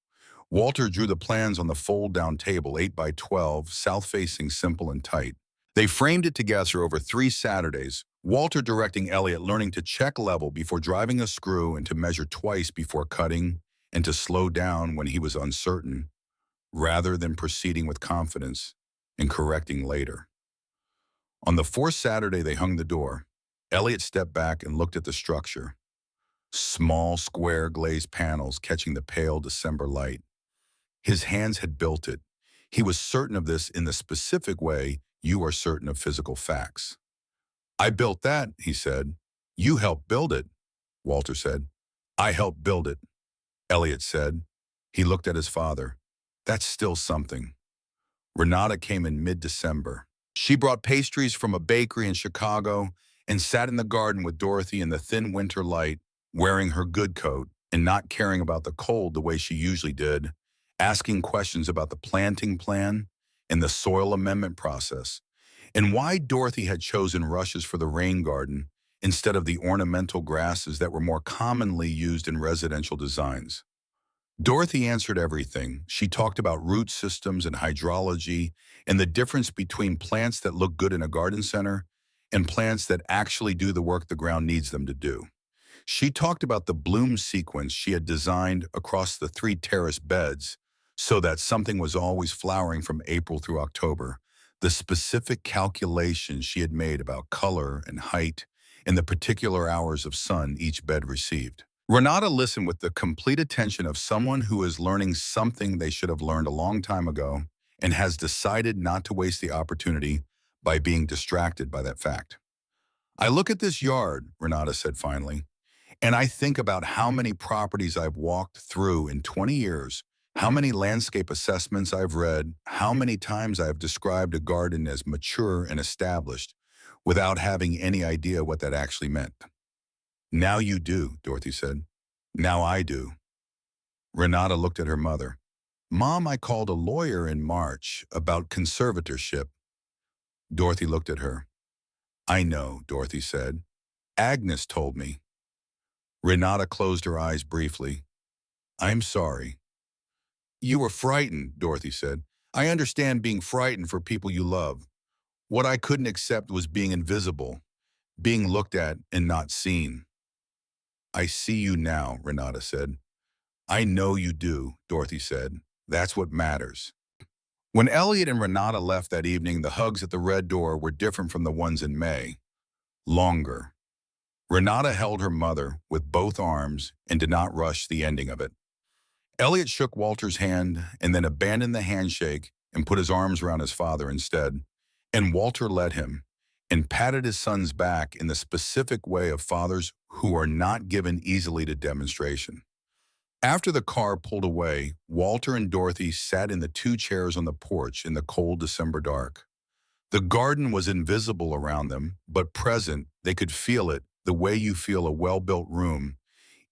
Walter drew the plans on the fold-down table, 8 by 12, south-facing, simple and tight. They framed it together over 3 Saturdays, Walter directing Elliot learning to check level before driving a screw and to measure twice before cutting and to slow down when he was uncertain, rather than proceeding with confidence and correcting later. On the 4th Saturday they hung the door. Elliot stepped back and looked at the structure. Small, square glazed panels catching the pale December light. His hands had built it. He was certain of this in the specific way you are certain of physical facts. I built that, he said. You helped build it, Walter said. I helped build it, Elliot said. He looked at his father. That's still something. Renata came in mid-December. She brought pastries from a bakery in Chicago and sat in the garden with Dorothy in the thin winter light, wearing her good coat and not caring about the cold the way she usually did, asking questions about the planting plan and the soil amendment process, and why Dorothy had chosen rushes for the rain garden instead of the ornamental grasses that were more commonly used in residential designs. Dorothy answered everything. She talked about root systems and hydrology and the difference between plants that look good in a garden center and plants that actually do the work the ground needs them to do. She talked about the bloom sequence she had designed across the 3 terrace beds so that something was always flowering from April through October, the specific calculations she had made about color and height and the particular hours of sun each bed received. Renata listened with the complete attention of someone who is learning something they should have learned a long time ago and has decided not to waste the opportunity by being distracted by that fact. I look at this yard, Renata said finally, and I think about how many properties I've walked through in 20 years, how many landscape assessments I've read, how many times I've described a garden as mature and established without having any idea what that actually meant. Now you do, Dorothy said. Now I do. Renata looked at her mother. Mom, I called a lawyer in March about conservatorship. Dorothy looked at her. I know, Dorothy said. Agnes told me. Renata closed her eyes briefly. I'm sorry. You were frightened, Dorothy said. I understand being frightened for people you love. What I couldn't accept was being invisible, being looked at and not seen. I see you now, Renata said. I know you do, Dorothy said. That's what matters. When Elliot and Renata left that evening, the hugs at the red door were different from the ones in May. Longer. Renata held her mother with both arms and did not rush the ending of it. Elliot shook Walter's hand and then abandoned the handshake and put his arms around his father instead. And Walter led him and patted his son's back in the specific way of fathers who are not given easily to demonstration. After the car pulled away, Walter and Dorothy sat in the 2 chairs on the porch in the cold December dark. The garden was invisible around them, but present. They could feel it the way you feel a well-built room,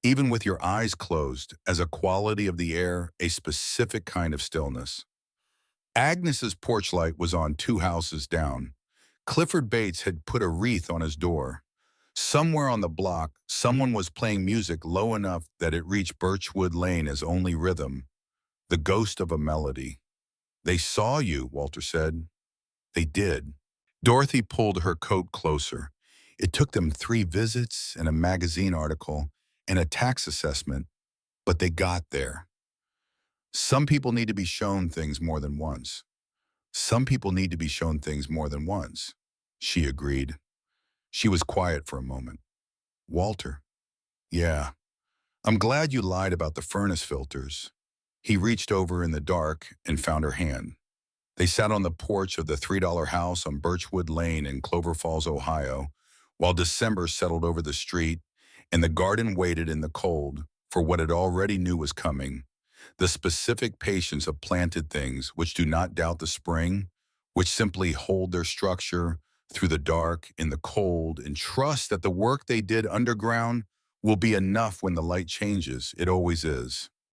even with your eyes closed, as a quality of the air, a specific kind of stillness. Agnes's porch light was on 2 houses down. Clifford Bates had put a wreath on his door. Somewhere on the block, someone was playing music low enough that it reached Birchwood Lane as only rhythm, the ghost of a melody. They saw you, Walter said. They did. Dorothy pulled her coat closer. It took them 3 visits and a magazine article and a tax assessment, but they got there. Some people need to be shown things more than once. Some people need to be shown things more than once, she agreed. She was quiet for a moment. Walter. Yeah. I'm glad you lied about the furnace filters. He reached over in the dark and found her hand. They sat on the porch of the $3 house on Birchwood Lane in Clover Falls, Ohio, while December settled over the street and the garden waited in the cold for what it already knew was coming. The specific patience of planted things which do not doubt the spring, which simply hold their structure through the dark and the cold and trust that the work they did underground will be enough when the light changes. It always is.